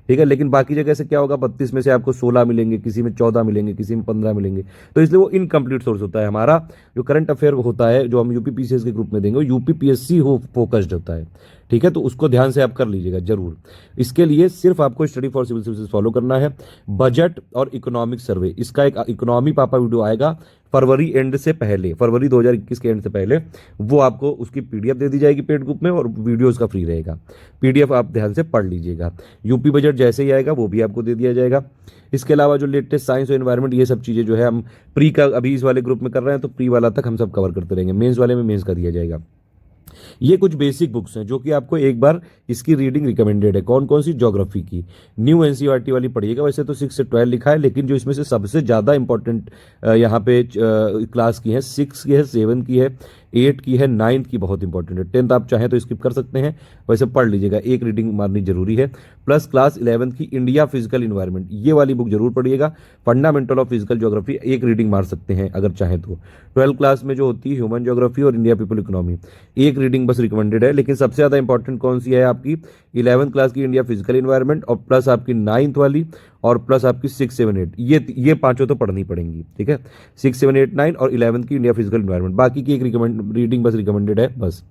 ठीक है, लेकिन बाकी जगह से क्या होगा, 32 में से आपको 16 मिलेंगे, किसी में 14 मिलेंगे, किसी में 15 मिलेंगे, तो इसलिए वो इनकम्प्लीट सोर्स होता है। हमारा जो करंट अफेयर होता है जो हम यूपीपीसीएस के ग्रुप में देंगे, वो यूपीपीएससी हो फोकस्ड होता है। ठीक है, तो उसको ध्यान से आप कर लीजिएगा जरूर। इसके लिए सिर्फ आपको study for civil services follow करना है। बजट और इकोनॉमिक सर्वे, इसका एक इकोनॉमी पापा वीडियो आएगा फरवरी एंड से पहले, फरवरी 2021 के एंड से पहले, वो आपको उसकी पीडीएफ दे दी जाएगी पेड ग्रुप में, और वीडियो उसका फ्री रहेगा। पीडीएफ आप ध्यान से पढ़ लीजिएगा। यूपी बजट जैसे ही आएगा वो भी आपको दे दिया जाएगा। इसके अलावा जो लेटेस्ट साइंस और एनवायरनमेंट, ये सब चीज़ें जो है हम प्री का अभी इस वाले ग्रुप में कर रहे हैं, तो प्री वाला तक हम सब कवर करते रहेंगे। मेंस वाले में मेंस का दिया जाएगा। ये कुछ बेसिक बुक्स हैं जो कि आपको एक बार इसकी रीडिंग रिकमेंडेड है। कौन कौन सी, ज्योग्राफी की न्यू एनसीईआरटी वाली पढ़िएगा, वैसे तो 6 से 12 लिखा है, लेकिन जो इसमें से सबसे ज़्यादा इंपॉर्टेंट यहाँ पे क्लास की है, 6 की है, 7 की है, 8 की है, 9th की बहुत इंपॉर्टेंट है। 10th आप चाहें तो स्किप कर सकते हैं, वैसे पढ़ लीजिएगा, एक रीडिंग मारनी जरूरी है। प्लस क्लास 11th की इंडिया फिजिकल इन्वायरमेंट, ये वाली बुक जरूर पढ़िएगा। फंडामेंटल ऑफ फिजिकल ज्योग्राफी एक रीडिंग मार सकते हैं अगर चाहें तो। 12th क्लास में जो होती है ह्यूमन ज्योग्राफी और इंडिया पीपल इकोनॉमी, एक रीडिंग बस रिकमेंडेड है। लेकिन सबसे ज़्यादा इंपॉर्टेंट कौन सी है आपकी, 11th क्लास की इंडिया फिजिकल इन्वायरमेंट, और प्लस आपकी 9th वाली, और प्लस आपकी 6, 7, 8, ये पांचों तो पढ़नी पड़ेंगी। ठीक है, 6, 7, 8, 9 और 11th की इंडिया फिजिकल इन्वायरमेंट, बाकी की एक रीडिंग बस रिकमेंडेड है बस।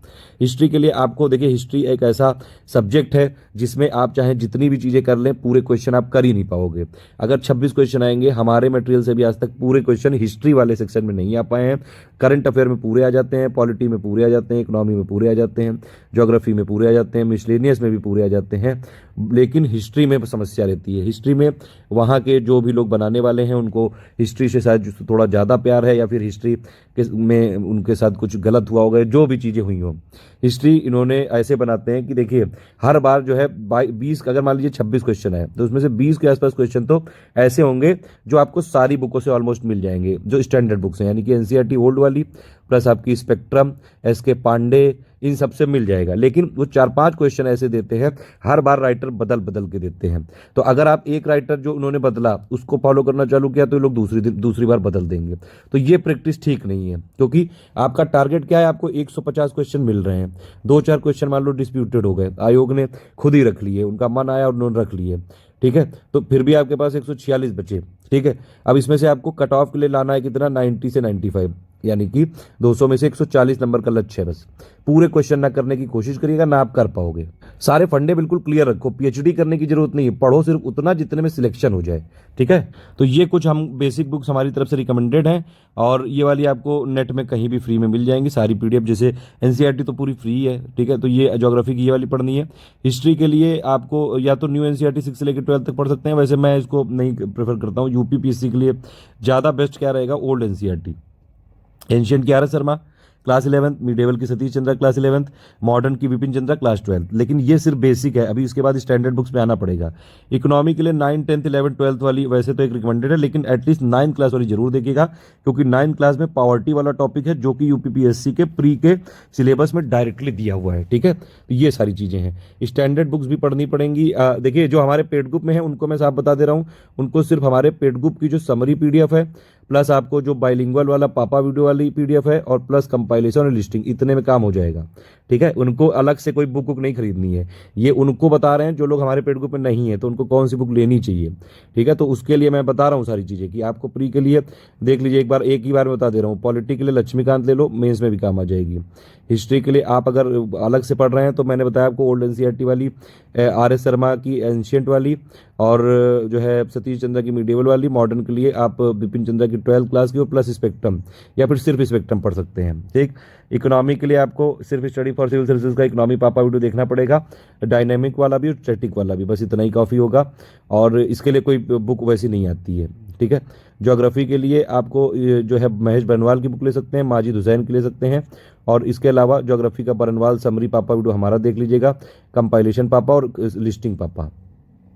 हिस्ट्री के लिए आपको देखिए, हिस्ट्री एक ऐसा सब्जेक्ट है जिसमें आप चाहे जितनी भी चीज़ें कर लें, पूरे क्वेश्चन आप कर ही नहीं पाओगे। अगर 26 क्वेश्चन आएंगे, हमारे मटेरियल से भी आज तक पूरे क्वेश्चन हिस्ट्री वाले सेक्शन में नहीं आ पाए हैं। करंट अफेयर में पूरे आ जाते हैं, पॉलिटी में पूरे आ जाते हैं, इकोनॉमी में पूरे आ जाते हैं, ज्योग्राफी में पूरे आ जाते हैं, मिसलेनियस में भी पूरे आ जाते हैं। लेकिन हिस्ट्री में समस्या रहती है। हिस्ट्री में वहाँ के जो भी लोग बनाने वाले हैं उनको हिस्ट्री से शायद थोड़ा ज़्यादा प्यार है, या फिर हिस्ट्री में उनके साथ कुछ गलत हुआ होगा, जो भी चीज़ें हुई हों। हिस्ट्री इन्होंने ऐसे बनाते हैं कि देखिए हर बार जो है 20, अगर मान लीजिए 26 क्वेश्चन है तो उसमें से 20 के आसपास क्वेश्चन तो ऐसे होंगे जो आपको सारी बुकों से ऑलमोस्ट मिल जाएंगे, जो स्टैंडर्ड बुक्स हैं, यानी कि एनसीईआरटी ओल्ड वाली प्लस आपकी स्पेक्ट्रम, एसके पांडे, इन सब से मिल जाएगा। लेकिन वो 4-5 क्वेश्चन ऐसे देते हैं, हर बार राइटर बदल बदल के देते हैं। तो अगर आप एक राइटर जो उन्होंने बदला उसको फॉलो करना चालू किया तो ये लोग दूसरी बार बदल देंगे। तो ये प्रैक्टिस ठीक नहीं है, क्योंकि आपका टारगेट क्या है, आपको 150 क्वेश्चन मिल रहे हैं, 2-4 क्वेश्चन मान लो डिस्प्यूटेड हो गए, आयोग ने खुद ही रख लिए, उनका मन आया और उन्होंने रख लिए, ठीक है, तो फिर भी आपके पास 146 बचे, ठीक है। अब इसमें से आपको कट ऑफ के लिए लाना है कितना, 90 से 95, यानी कि 200 में से 140 नंबर का लक्ष्य है। बस पूरे क्वेश्चन ना करने की कोशिश करिएगा, ना आप कर पाओगे। सारे फंडे बिल्कुल क्लियर रखो, पीएचडी करने की जरूरत नहीं है, पढ़ो सिर्फ उतना जितने में सिलेक्शन हो जाए, ठीक है। तो ये कुछ हम बेसिक बुक्स हमारी तरफ से रिकमेंडेड हैं, और ये वाली आपको नेट में कहीं भी फ्री में मिल जाएंगी सारी पीडीएफ। जैसे एनसीईआरटी तो पूरी फ्री है, ठीक है, तो ये ज्योग्राफी की ये वाली पढ़नी है। हिस्ट्री के लिए आपको या तो न्यू एनसीईआरटी 6 से लेकर 12 तक पढ़ सकते हैं, वैसे मैं इसको नहीं प्रेफर करता हूँ। यूपीपीएससी के लिए ज़्यादा बेस्ट क्या रहेगा, ओल्ड एनसीईआरटी। एंशियंट की R S Sharma class 11, medieval की सतीश चंद्रा क्लास 11, मॉडर्न की विपिन चंद्रा क्लास 12। लेकिन ये सिर्फ बेसिक है, अभी इसके बाद स्टैंडर्ड बुक्स में आना पड़ेगा। इकोनॉमी के लिए 9, 10, 11, 12 वाली वैसे तो एक रिकमेंडेड है, लेकिन एटलीस्ट 9th क्लास वाली जरूर देखिएगा, क्योंकि 9th क्लास में पॉवर्टी वाला टॉपिक है जो कि यूपीपीएससी के प्री के सिलेबस में डायरेक्टली दिया हुआ है, ठीक है। तो ये सारी चीज़ें हैं, स्टैंडर्ड बुक्स भी पढ़नी पड़ेंगी। देखिए जो हमारे पेड ग्रुप में है उनको मैं साफ बता दे रहा हूँ, उनको सिर्फ हमारे पेड ग्रुप की जो समरी पीडीएफ है, प्लस आपको जो बाइलिंगुअल वाला पापा वीडियो वाली पीडीएफ है, और प्लस कंपाइलेशन और लिस्टिंग, इतने में काम हो जाएगा, ठीक है। उनको अलग से कोई बुक नहीं खरीदनी है, ये उनको बता रहे हैं जो लोग हमारे पेड ग्रुप में नहीं है, तो उनको कौन सी बुक लेनी चाहिए, ठीक है। तो उसके लिए मैं बता रहा हूँ सारी चीज़ें कि आपको प्री के लिए देख लीजिए, एक ही बार में बता दे रहा हूँ। पॉलिटी के लिए लक्ष्मीकांत ले लो, मेंस में भी काम आ जाएगी। हिस्ट्री के लिए आप अगर अलग से पढ़ रहे हैं तो मैंने बताया आपको ओल्ड एनसीईआरटी वाली, आर एस शर्मा की एंशियंट वाली, और जो है सतीश चंद्रा की मिडेवल वाली। मॉडर्न के लिए आप विपिन चंद्रा की 12th क्लास की और प्लस स्पेक्ट्रम, या फिर सिर्फ स्पेक्ट्रम पढ़ सकते हैं, ठीक। इकोनॉमी के लिए आपको सिर्फ स्टडी फॉर सिविल सर्विसेज का इकोनॉमी पापा वीडियो देखना पड़ेगा, डायनेमिक वाला भी और स्टैटिक वाला भी, बस इतना ही काफ़ी होगा। और इसके लिए कोई बुक वैसी नहीं आती है, ठीक है। ज्योग्राफी के लिए आपको जो है महेश बरनवाल की बुक ले सकते हैं, माजिद हुसैन की ले सकते हैं, और इसके अलावा ज्योग्राफी का बरनवाल समरी पापा वीडियो हमारा देख लीजिएगा, कंपाइलेशन पापा और लिस्टिंग पापा,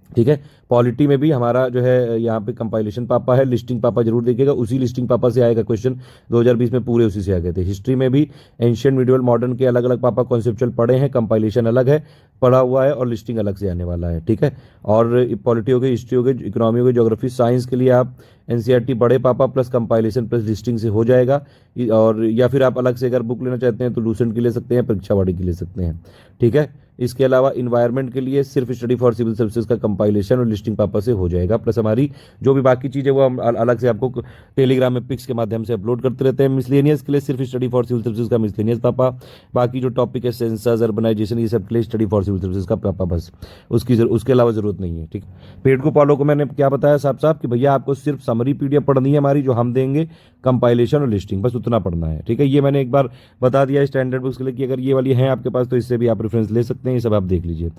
ठीक है। पॉलिटी में भी हमारा जो है यहाँ पे कंपाइलेशन पापा है, लिस्टिंग पापा जरूर देखिएगा, उसी लिस्टिंग पापा से आएगा क्वेश्चन, 2020 में पूरे उसी से आ गए थे। हिस्ट्री में भी एंशियंट, मिडिवल, मॉडर्न के अलग अलग पापा कॉन्सेप्चुअल पढ़े हैं, कंपाइलेशन अलग है पढ़ा हुआ है, और लिस्टिंग अलग से आने वाला है, ठीक है। और पॉलिटी हो गई, हिस्ट्री हो गई, इकोनॉमी हो गई, ज्योग्राफी। साइंस के लिए आप एनसीईआरटी बड़े पापा प्लस कंपाइलेशन प्लस लिस्टिंग से हो जाएगा, और या फिर आप अलग से अगर बुक लेना चाहते हैं तो लूसेंट की ले सकते हैं, परीक्षावाड़ी की ले सकते हैं, ठीक है। इसके अलावा इन्वायरमेंट के लिए सिर्फ स्टडी फॉर सिविल सर्विसेज का कंपाइलेशन और लिस्टिंग पापा से हो जाएगा, प्लस हमारी जो भी बाकी चीज़ें वो हम अलग से आपको टेलीग्राम में पिक्स के माध्यम से अपलोड करते रहते हैं। मिसलेनियस के लिए सिर्फ स्टडी फॉर सिविल सर्विसेज का मिसलेनियस पापा, बाकी जो टॉपिक है सेंसस, अर्बनाइजेशन, ये सब के लिए स्टडी फॉर सिविल सर्विसेज का पापा, बस उसके अलावा जरूरत नहीं है, ठीक। पेड को फॉलो को मैंने क्या बताया साहब साहब कि भैया आपको सिर्फ समरी पीडीएफ पढ़नी है हमारी, जो हम देंगे, कंपाइलेशन और लिस्टिंग, बस उतना पढ़ना है, ठीक है। ये मैंने एक बार बता दिया स्टैंडर्ड बुक्स के लिए कि अगर ये वाली है आपके पास तो इससे भी आप रेफरेंस ले सकते हैं, ये सब आप देख लीजिए।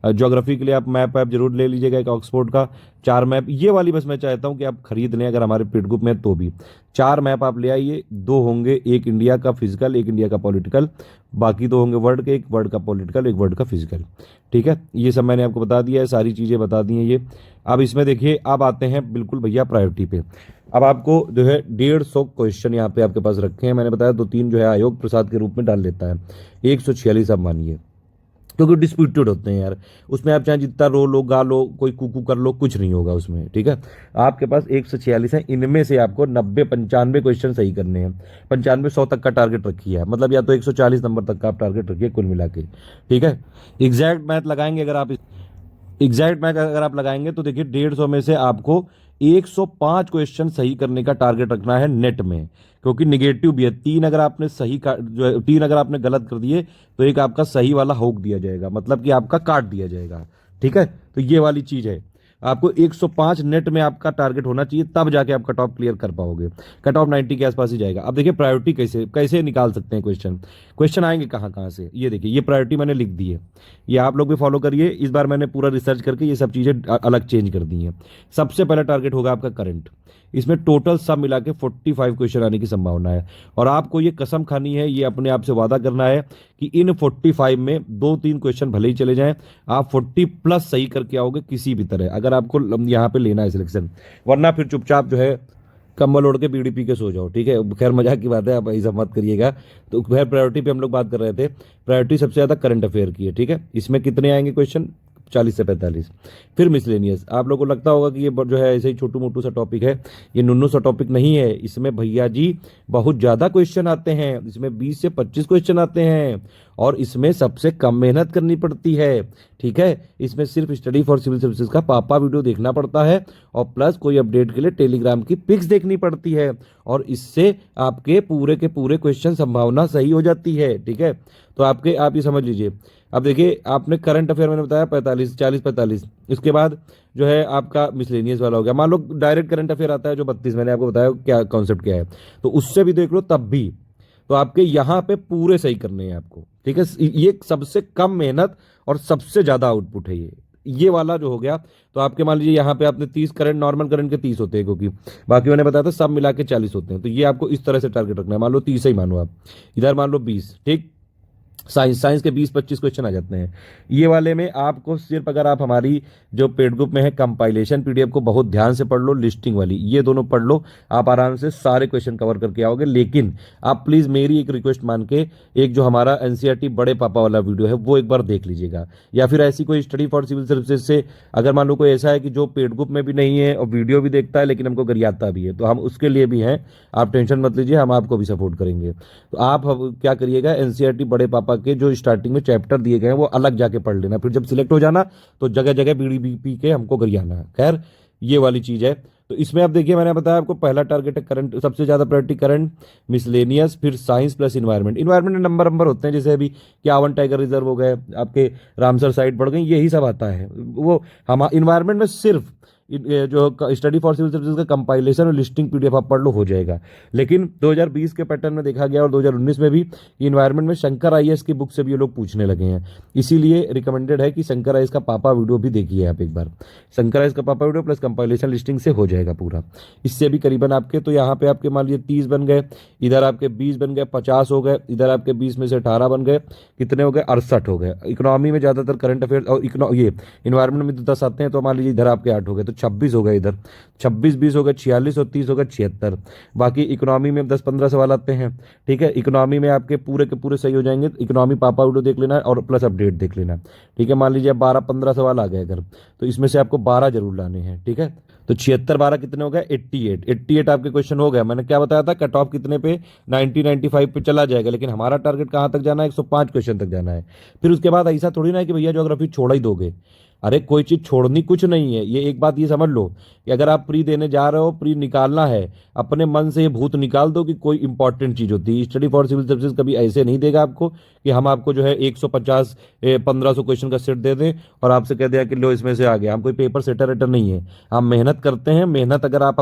ज्योग्राफी के लिए आप मैप जरूर ले लीजिएगा, एक ऑक्सफोर्ड का 4 मैप, ये वाली बस मैं चाहता हूं कि आप खरीद लें अगर हमारे पेड ग्रुप में, तो भी 4 मैप आप ले आइए, 2 होंगे, एक इंडिया का फिजिकल, एक इंडिया का पॉलिटिकल, बाकी 2 होंगे वर्ल्ड के, एक वर्ल्ड का पॉलिटिकल, एक वर्ल्ड का फिजिकल, ठीक है। ये सब मैंने आपको बता दिया है, सारी चीज़ें बता दी हैं ये। अब इसमें देखिए, अब आते हैं बिल्कुल भैया प्रायोरिटी पे। अब आपको जो है 150 क्वेश्चन यहाँ पे आपके पास रखे हैं, मैंने बताया 2-3 जो है आयोग प्रसाद के रूप में डाल लेता है, 146 आप मानिए, क्योंकि डिस्प्यूटेड होते हैं यार, उसमें आप चाहे जितना रो लो, गा लो, कोई कुकू कर लो, कुछ नहीं होगा उसमें, ठीक है। आपके पास 146 है, इनमें से आपको 90-95 क्वेश्चन सही करने हैं, 95-100 तक का टारगेट रखिए है, मतलब या तो 140 नंबर तक का आप टारगेट रखिए कुल मिला के, ठीक है। एग्जैक्ट मैथ लगाएंगे अगर आप लगाएंगे तो देखिए 150 में से आपको 105 क्वेश्चन सही करने का टारगेट रखना है नेट में, क्योंकि निगेटिव भी है। 3 अगर आपने जो 3 अगर आपने गलत कर दिए तो एक आपका सही वाला होक दिया जाएगा, मतलब कि आपका काट दिया जाएगा, ठीक है। तो ये वाली चीज है। आपको 105 नेट में आपका टारगेट होना चाहिए, तब जाके आप कट ऑफ क्लियर कर पाओगे। कट ऑफ 90 के आसपास ही जाएगा। अब देखिए प्रायोरिटी कैसे कैसे निकाल सकते हैं क्वेश्चन आएंगे कहाँ से। ये देखिए ये प्रायोरिटी मैंने लिख दी है, ये आप लोग भी फॉलो करिए। इस बार मैंने पूरा रिसर्च करके ये सब चीज़ें अलग चेंज कर दी हैं। सबसे पहला टारगेट होगा आपका करंट, इसमें टोटल सब मिला के 45 क्वेश्चन आने की संभावना है। और आपको ये कसम खानी है, ये अपने आप से वादा करना है कि इन 45 में 2-3 क्वेश्चन भले ही चले जाएं, आप 40 प्लस सही करके आओगे किसी भी तरह, अगर आपको यहाँ पे लेना है सिलेक्शन। वरना फिर चुपचाप जो है कम्बल ओढ़ के बीड़ी पी के सो जाओ, ठीक है। खैर मजाक की बात है, आप ऐसा मत करिएगा। तो खैर प्रायोरिटी पे हम लोग बात कर रहे थे। प्रायोरिटी सबसे ज़्यादा करंट अफेयर की है, ठीक है। इसमें कितने आएंगे क्वेश्चन? 40 से 45। फिर मिसलेनियस। आप लोगों को लगता होगा कि ये जो है ऐसे ही छोटू मोटू सा टॉपिक है, ये नुन्नू सा टॉपिक नहीं है। इसमें भैया जी बहुत ज़्यादा क्वेश्चन आते हैं, इसमें 20 से 25 क्वेश्चन आते हैं, और इसमें सबसे कम मेहनत करनी पड़ती है, ठीक है। इसमें सिर्फ स्टडी फॉर सिविल सर्विसेज का पापा वीडियो देखना पड़ता है, और प्लस कोई अपडेट के लिए टेलीग्राम की पिक्स देखनी पड़ती है, और इससे आपके पूरे के पूरे क्वेश्चन संभावना सही हो जाती है, ठीक है। तो आप ये समझ लीजिए। अब देखिए आपने करंट अफेयर मैंने बताया 40-45, इसके बाद जो है आपका मिसलेनियस वाला हो गया। मान लो डायरेक्ट करंट अफेयर आता है जो 32, मैंने आपको बताया क्या कॉन्सेप्ट क्या है, तो उससे भी देख लो तब भी। तो आपके यहाँ पे पूरे सही करने हैं आपको, ठीक है। ये सबसे कम मेहनत और सबसे ज़्यादा आउटपुट है ये वाला जो हो गया। तो आपके मान लीजिए यहाँ पे आपने 30 करंट, नॉर्मल करंट के 30 होते हैं, क्योंकि बाकी मैंने बताया था सब मिला के 40 होते हैं। तो ये आपको इस तरह से टारगेट रखना है। मान लो 30 ही मानो आप, इधर मान लो 20, ठीक। साइंस के 20-25 क्वेश्चन आ जाते हैं। ये वाले में आपको सिर्फ, अगर आप हमारी जो पेड ग्रुप में है कंपाइलेशन पीडीएफ को बहुत ध्यान से पढ़ लो, लिस्टिंग वाली ये दोनों पढ़ लो, आप आराम से सारे क्वेश्चन कवर करके आओगे। लेकिन आप प्लीज़ मेरी एक रिक्वेस्ट मान के एक जो हमारा एनसीईआरटी बड़े पापा वाला वीडियो है वो एक बार देख लीजिएगा, या फिर ऐसी कोई स्टडी फॉर सिविल सर्विसेज से अगर मान लो कोई ऐसा है कि जो पेड ग्रुप में भी नहीं है और वीडियो भी देखता है लेकिन हमको गरियाता भी है, तो हम उसके लिए भी हैं। आप टेंशन मत लीजिए, हम आपको भी सपोर्ट करेंगे। तो आप क्या करिएगा, एनसीईआरटी बड़े पापा के जो स्टार्टिंग में चैप्टर दिए गए हैं वो अलग जाके पढ़ लेना, फिर जब सिलेक्ट हो जाना तो जगह जगह बीड़ी पी के हमको गरियाना है। खैर ये वाली चीज़ है। तो इसमें आप देखिए मैंने बताया आपको पहला टारगेट है करंट, सबसे ज़्यादा प्रायोरिटी करंट, मिसलेनियस, फिर साइंस प्लस इन्वायरमेंट। इन्वायरमेंट में नंबर होते हैं, जैसे अभी क्यावन टाइगर रिजर्व हो गए, आपके रामसर साइट बढ़ गई, यही सब आता है। वो हम इन्वायरमेंट में सिर्फ जो स्टडी फॉर सिविल सर्विसेज का कंपाइलेशन और लिस्टिंग पीडीएफ आप पढ़ लो, हो जाएगा। लेकिन 2020 के पैटर्न में देखा गया और 2019 में भी इन्वायरमेंट में शंकर आईएएस की बुक से भी ये लोग पूछने लगे हैं। इसीलिए रिकमेंडेड है कि शंकर आईएएस का पापा वीडियो भी देखिए आप एक बार। शंकर आईएएस का पापा वीडियो प्लस कंपाइलेशन लिस्टिंग से हो जाएगा पूरा। इससे भी करीबन आपके, तो यहाँ पे आपके मान लीजिए 30 बन गए, इधर आपके 20 बन गए, 50 हो गए, इधर आपके 20 में से 18 बन गए, कितने हो गए, 68 हो गए। इकोनॉमी में ज़्यादातर करंट अफेयर और ये इन्वायरमेंट में 10 आते हैं, तो मान लीजिए इधर आपके 8 हो गए, तो 26 हो गए, इधर 26-20 हो गए 46 और 30 हो गए 76। बाकी इकोनॉमी में 10-15 सवाल आते हैं, ठीक है। इकोनॉमी में आपके पूरे के पूरे सही हो जाएंगे। इकोनॉमी पापा वीडियो देख लेना और प्लस अपडेट देख लेना, ठीक है। मान लीजिए 12-15 सवाल आ गए अगर, तो इसमें से आपको 12 जरूर लाने हैं, ठीक है। तो 76-12 कितने हो गए, 88 आपके क्वेश्चन हो गए। मैंने क्या बताया था, कट ऑफ कितने पे, 90-95 पे चला जाएगा, लेकिन हमारा टारगेट कहाँ तक जाना है, 105 क्वेश्चन तक जाना है। फिर उसके बाद ऐसा थोड़ी ना है कि भैया ज्योग्राफी छोड़ ही दोगे। अरे कोई चीज़ छोड़नी कुछ नहीं है। ये एक बात ये समझ लो कि अगर आप प्री देने जा रहे हो, प्री निकालना है, अपने मन से ये भूत निकाल दो कि कोई इंपॉर्टेंट चीज़ होती है। स्टडी फॉर सिविल सर्विसेज कभी ऐसे नहीं देगा आपको कि हम आपको जो है 150-1500 क्वेश्चन का सेट दे दें और आपसे कह दें कि लो इसमें से आ गया। हम कोई पेपर सेटर वेटर नहीं है, हम मेहनत करते हैं। मेहनत अगर आप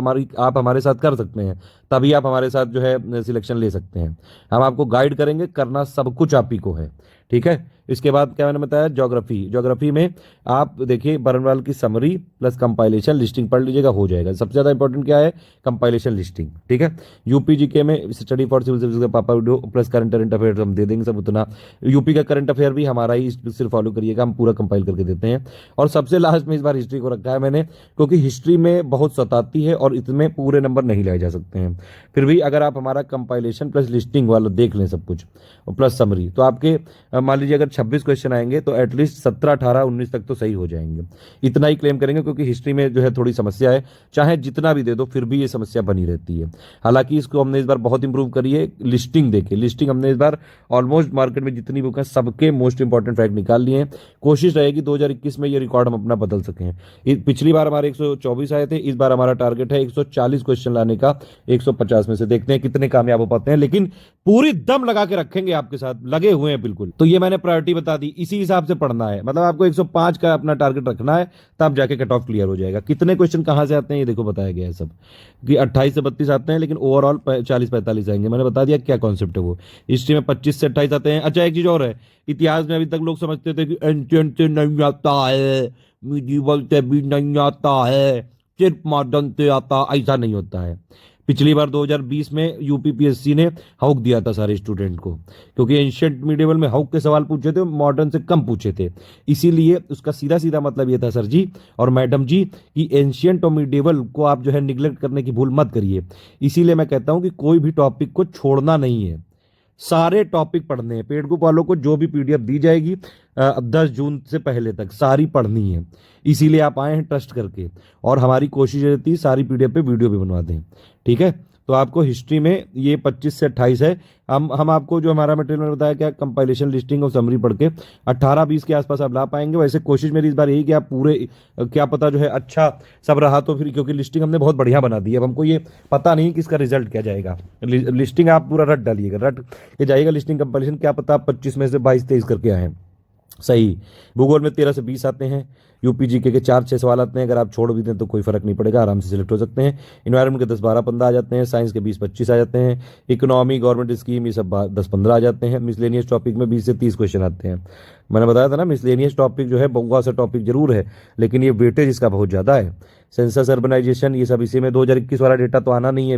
हमारे साथ कर सकते हैं तभी आप हमारे साथ जो है सिलेक्शन ले सकते हैं। हम आपको गाइड करेंगे, करना सब कुछ आप ही को है, ठीक है। इसके बाद क्या मैंने बताया, ज्योग्राफी में आप देखिए बर्नवाल की समरी प्लस कंपाइलेशन लिस्टिंग पढ़ लीजिएगा, हो जाएगा। सबसे ज़्यादा इंपॉर्टेंट क्या है, कंपाइलेशन लिस्टिंग, ठीक है। यूपी जीके में स्टडी फॉर सिविल सर्विसेज का पापा वीडियो प्लस करंट अफेयर हम दे देंगे सब उतना। यूपी का करंट अफेयर भी हमारा ही सिर्फ फॉलो करिएगा, हम पूरा कंपाइल करके देते हैं। और सबसे लास्ट में इस बार हिस्ट्री को रखा है मैंने, क्योंकि हिस्ट्री में बहुत सताती है और इसमें पूरे नंबर नहीं लाए जा सकते हैं। फिर भी अगर आप हमारा कंपाइलेशन प्लस लिस्टिंग वाला देख लें सब कुछ और प्लस समरी, तो आपके मान लीजिए अगर 26 क्वेश्चन आएंगे तो एटलीस्ट 17, 18, 19 तक तो सही हो जाएंगे। इतना ही क्लेम करेंगे, क्योंकि हिस्ट्री में जो है थोड़ी समस्या है, चाहे जितना भी दे दो फिर भी ये समस्या बनी रहती है। हालांकि इसको हमने इस बार बहुत इंप्रूव करी है। लिस्टिंग देखिए, लिस्टिंग हमने इस बार ऑलमोस्ट मार्केट में जितनी बुक है सबके मोस्ट इंपॉर्टेंट फैक्ट निकाल लिए हैं। कोशिश रहेगी 2021 में ये रिकॉर्ड हम अपना बदल सकें। पिछली बार हमारे 124 आए थे, इस बार हमारा टारगेट है 140 क्वेश्चन लाने का 150 में से। देखते हैं कितने कामयाब हो पाते हैं, लेकिन पूरी दम लगा के रखेंगे, आपके साथ लगे हुए हैं बिल्कुल। तो ये मैंने प्रायोरिटी बता दी, इसी हिसाब से पढ़ना है। मतलब आपको 105 का अपना टारगेट रखना है, तब जाके कट ऑफ क्लियर हो जाएगा। कितने क्वेश्चन कहाँ से आते हैं ये देखो बताया गया है सब, कि 28 से 32 आते हैं, लेकिन ओवरऑल 40-45 आएंगे। मैंने बता दिया क्या कॉन्सेप्ट है वो। हिस्ट्री में 25 से 28 आते हैं। अच्छा एक चीज और है, इतिहास में अभी तक लोग समझते थे कि एंशिएंट से नहीं आता है, मिडिवल से भी नहीं आता है, सिर्फ मॉडर्न से आता, ऐसा नहीं होता है। पिछली बार 2020 में यूपीपीएससी ने हॉक दिया था सारे स्टूडेंट को, क्योंकि एंशिएंट मिडिवल में हॉक के सवाल पूछे थे, मॉडर्न से कम पूछे थे। इसीलिए उसका सीधा सीधा मतलब ये था सर जी और मैडम जी कि एंशिएंट और मिडिवल को आप जो है निगलेक्ट करने की भूल मत करिए। इसीलिए मैं कहता हूं कि कोई भी टॉपिक को छोड़ना नहीं है, सारे टॉपिक पढ़ने हैं। पेड ग्रुप वालों को जो भी पीडीएफ दी जाएगी 10 जून से पहले तक सारी पढ़नी है। इसीलिए आप आए हैं ट्रस्ट करके, और हमारी कोशिश रहती है सारी पीडीएफ पे वीडियो भी बनवा दें। ठीक है, तो आपको हिस्ट्री में ये 25 से 28 है। हम आपको जो हमारा मटेरियल मैंने बताया क्या, कंपाइलेशन, लिस्टिंग और समरी पढ़ के 18-20 के आसपास आप ला पाएंगे। वैसे कोशिश मेरी इस बार यही कि आप पूरे, क्या पता जो है अच्छा सब रहा तो फिर, क्योंकि लिस्टिंग हमने बहुत बढ़िया बना दी है। अब हमको ये पता नहीं कि इसका रिजल्ट क्या जाएगा। लिस्टिंग आप पूरा रट डालिएगा, रट के जाएगा लिस्टिंग कंपाइलेशन, क्या पता आप 25 में से 22-23 करके आए। सही। भूगोल में 13 से 20 आते हैं। यूपी जीके के 4-6 सवाल आते हैं, अगर आप छोड़ भी दें तो कोई फर्क नहीं पड़ेगा, आराम से सिलेक्ट हो सकते हैं। इन्वायरमेंट के 10-12-15 आ जाते हैं। साइंस के 20-25 आ जाते हैं। इकोनॉमी, गवर्नमेंट स्कीम, ये सब 10-15 आ जाते हैं। मिसलेनियस टॉपिक में 20 से 30 क्वेश्चन आते हैं। मैंने बताया था ना, मिसलेनियस टॉपिक जो है बहुआ सा टॉपिक जरूर है, लेकिन ये वेटेज इसका बहुत ज़्यादा है। सेंसस, अर्बनाइजेशन, ये सब इसी में 2021 वाला डेटा तो आना नहीं है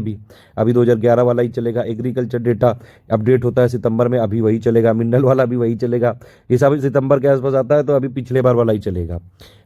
अभी 2011 वाला ही चलेगा। एग्रीकल्चर डेटा अपडेट होता है सितंबर में, अभी वही चलेगा। मिनरल वाला भी वही चलेगा। ये सब सितंबर के आसपास आता है, तो अभी पिछले बार वाला ही चलेगा।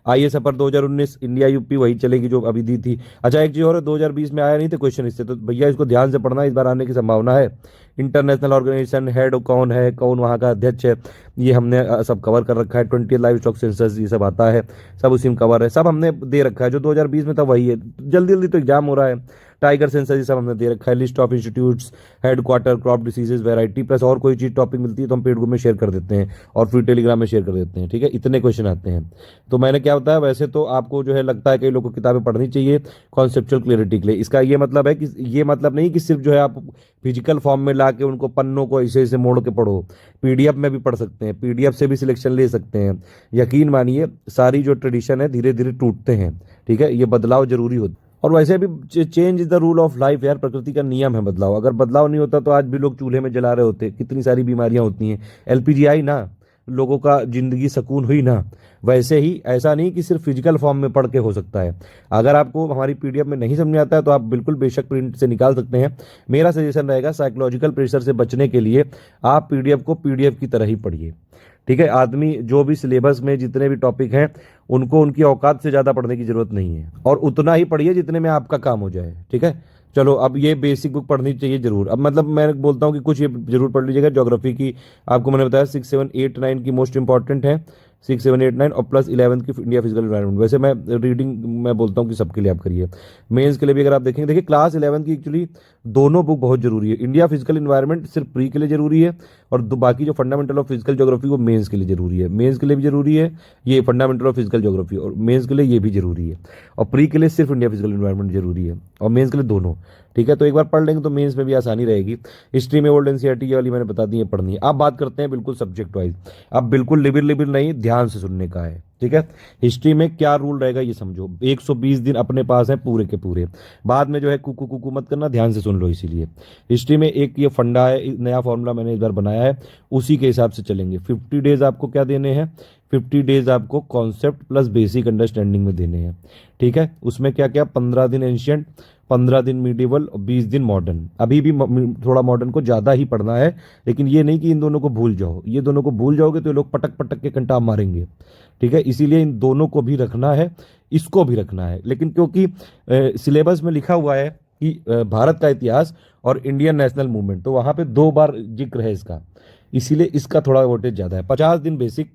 आईएएस अपर 2019 इंडिया यूपी वही चलेगी जो अभी दी थी। अच्छा एक चीज़ और है, 2020 में आया नहीं थे क्वेश्चन इससे, तो भैया इसको ध्यान से पढ़ना, इस बार आने की संभावना है। इंटरनेशनल ऑर्गेनाइजेशन हेड कौन है, कौन वहाँ का अध्यक्ष है, ये हमने सब कवर कर रखा है। 20 लाइव स्टॉक सेंसस ये सब आता है, सब उसी में कवर है, सब हमने दे रखा है। जो 2020 में था वही है। जल्दी जल्दी तो एग्जाम हो रहा है। टाइगर सेंसस ये सब हमने दे रखा है। List of institutes, headquarter, crop diseases, variety, plus और कोई चीज़ टॉपिक मिलती है तो हम पेड ग्रुप में शेयर कर देते हैं और फिर टेलीग्राम में शेयर कर देते हैं। ठीक है, इतने क्वेश्चन आते हैं। तो मैंने क्या बताया, वैसे तो आपको जो है लगता है कई लोगों को किताबें पढ़नी चाहिए कॉन्सेप्चुअल क्लियरिटी के लिए। इसका ये मतलब है कि ये मतलब नहीं कि सिर्फ जो है आप फिजिकल फॉर्म में ला के उनको पन्नों को ऐसे ऐसे मोड़ के पढ़ो। पीडीएफ में भी पढ़ सकते हैं, पीडीएफ से भी सिलेक्शन ले सकते हैं। यकीन मानिए सारी जो ट्रेडिशन है धीरे धीरे टूटते हैं। ठीक है, ये बदलाव जरूरी होता है। और वैसे भी change is the rule of life यार, प्रकृति का नियम है बदलाव। अगर बदलाव नहीं होता तो आज भी लोग चूल्हे में जला रहे होते। कितनी सारी बीमारियां होती हैं। एलपीजी आई ना, लोगों का जिंदगी सुकून हुई ना। वैसे ही ऐसा नहीं कि सिर्फ फिजिकल फॉर्म में पढ़ के हो सकता है। अगर आपको हमारी पीडीएफ में नहीं समझ आता है तो आप बिल्कुल बेशक प्रिंट से निकाल सकते हैं। मेरा सजेशन रहेगा साइकोलॉजिकल प्रेशर से बचने के लिए आप पीडीएफ को पीडीएफ की तरह ही पढ़िए। ठीक है, आदमी जो भी सिलेबस में जितने भी टॉपिक हैं उनको उनकी औकात से ज़्यादा पढ़ने की जरूरत नहीं है, और उतना ही पढ़िए जितने में आपका काम हो जाए। ठीक है, चलो अब ये बेसिक बुक पढ़नी चाहिए जरूर। अब मतलब मैं बोलता हूँ कि कुछ ये जरूर पढ़ लीजिएगा। ज्योग्राफी की आपको मैंने बताया 6, 7, 8, 9 की मोस्ट इंपॉर्टेंट है। 6, 7, 8, 9 और प्लस 11 की इंडिया फिजिकल एनवायरनमेंट। वैसे मैं रीडिंग मैं बोलता हूँ कि सबके लिए आप करिए। मेंस के लिए भी अगर आप देखेंगे, देखिए क्लास 11 की एक्चुअली दोनों बुक बहुत जरूरी है। इंडिया फिजिकल एनवायरनमेंट सिर्फ प्री के लिए जरूरी है, और बाकी जो फंडामेंटल ऑफ फिजिकल ज्योग्राफी वो मेंस के लिए जरूरी है। मेंस के लिए भी जरूरी है ये फंडामेंटल ऑफ फिजिकल ज्योग्राफी, और मेंस के लिए ये भी जरूरी है। और प्री के लिए सिर्फ इंडिया फिजिकल एनवायरनमेंट जरूरी है, और मेंस के लिए दोनों। ठीक है, तो एक बार पढ़ लेंगे तो मेंस में भी आसानी रहेगी। हिस्ट्री में ओल्ड एनसीईआरटी ये वाली मैंने बता दी है पढ़नी है। अब बात करते हैं बिल्कुल सब्जेक्ट वाइज। अब बिल्कुल लिबिर लिबिर नहीं, ध्यान से सुनने का है। ठीक है, हिस्ट्री में क्या रूल रहेगा ये समझो। 120 दिन अपने पास है पूरे के पूरे। बाद में जो है कुकू कुकू मत करना, ध्यान से सुन लो। इसीलिए हिस्ट्री में एक ये फंडा है, नया फॉर्मूला मैंने इस बार बनाया है, उसी के हिसाब से चलेंगे। 50 डेज आपको क्या देने हैं, 50 डेज आपको कॉन्सेप्ट प्लस बेसिक अंडरस्टैंडिंग में देने हैं। ठीक है, उसमें क्या क्या, 15 दिन एंशिएंट, 15 दिन मीडिवल और 20 दिन मॉडर्न। अभी भी थोड़ा मॉडर्न को ज़्यादा ही पढ़ना है, लेकिन ये नहीं कि इन दोनों को भूल जाओ। ये दोनों को भूल जाओगे तो ये लोग पटक पटक के कंटाप मारेंगे। ठीक है, इसीलिए इन दोनों को भी रखना है, इसको भी रखना है। लेकिन क्योंकि सिलेबस में लिखा हुआ है कि भारत का इतिहास और इंडियन नेशनल मूवमेंट, तो वहाँ पे 2 बार जिक्र है इसका, इसीलिए इसका थोड़ा वोटेज ज़्यादा है। 50 दिन बेसिक,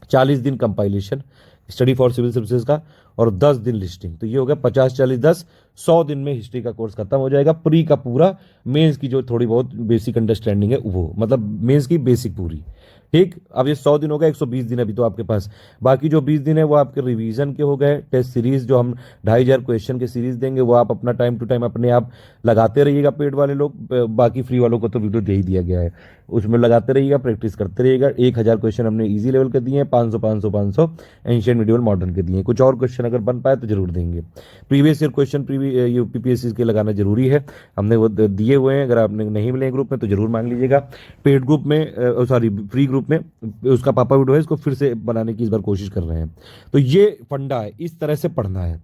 40 दिन compilation study for civil services का, और 10 दिन लिस्टिंग, तो ये हो गया 50-40-10, 100 दिन में हिस्ट्री का कोर्स खत्म हो जाएगा। प्री का पूरा, मेंस की जो थोड़ी बहुत बेसिक अंडरस्टैंडिंग है वो, मतलब मेंस की बेसिक पूरी। ठीक, अब ये 100 दिन हो गए, 120 दिन अभी तो आपके पास। बाकी जो 20 दिन है वो आपके रिवीजन के हो गए। टेस्ट सीरीज जो हम 2500 क्वेश्चन के सीरीज देंगे वो आप अपना टाइम टू टाइम अपने आप लगाते रहिएगा। पेड वाले लोग, बाकी फ्री वालों को तो वीडियो दे ही दिया गया है, उसमें लगाते रहिएगा, प्रैक्टिस करते रहिएगा। 1000 क्वेश्चन हमने ईजी लेवल के दिए हैं, 500 एंशियंट मिडिवल मॉडर्न के दिए हैं। कुछ और क्वेश्चन अगर बन पाए तो जरूर देंगे। प्रीवियस ईयर क्वेश्चन यूपीपीएससी के लगाना जरूरी है, हमने वो दिए हुए हैं। अगर आपने नहीं मिले ग्रुप में तो जरूर मांग लीजिएगा। पेड ग्रुप में, सॉरी फ्री ग्रुप में उसका पापा वीडियो है, इसको फिर से बनाने की इस बार कोशिश कर रहे हैं। तो ये फंडा है, इस तरह से पढ़ना है।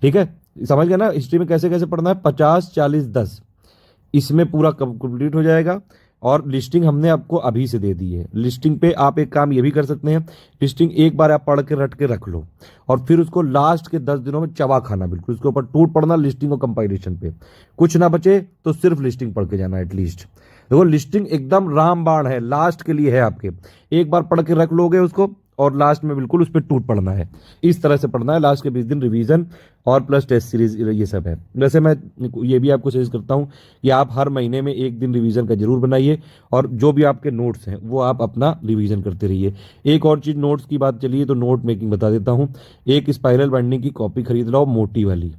ठीक है, समझ गए ना हिस्ट्री में कैसे कैसे पढ़ना है। 50-40-10 इसमें पूरा कंप्लीट हो जाएगा। और लिस्टिंग हमने आपको अभी से दे दी है। लिस्टिंग पे आप एक काम ये भी कर सकते हैं, लिस्टिंग एक बार आप पढ़ के रट के रख लो और फिर उसको लास्ट के 10 दिनों में चबा खाना, बिल्कुल उसके ऊपर टूट पड़ना लिस्टिंग और कंपाइलेशन पे। कुछ ना बचे तो सिर्फ लिस्टिंग पढ़ के जाना एटलीस्ट। देखो लिस्टिंग एकदम रामबाण है, लास्ट के लिए है आपके। एक बार पढ़ के रख लोगे उसको और लास्ट में बिल्कुल उस पर टूट पड़ना है। इस तरह से पढ़ना है। लास्ट के 20 दिन रिवीजन और प्लस टेस्ट सीरीज, ये सब है। वैसे मैं ये भी आपको सजेस्ट करता हूँ कि आप हर महीने में एक दिन रिवीजन का जरूर बनाइए और जो भी आपके नोट्स हैं वो आप अपना रिवीजन करते रहिए। एक और चीज़, नोट्स की बात चलिए तो नोट मेकिंग बता देता हूँ। एक स्पाइरल बाइंडिंग की कॉपी खरीद लाओ, मोटी वाली।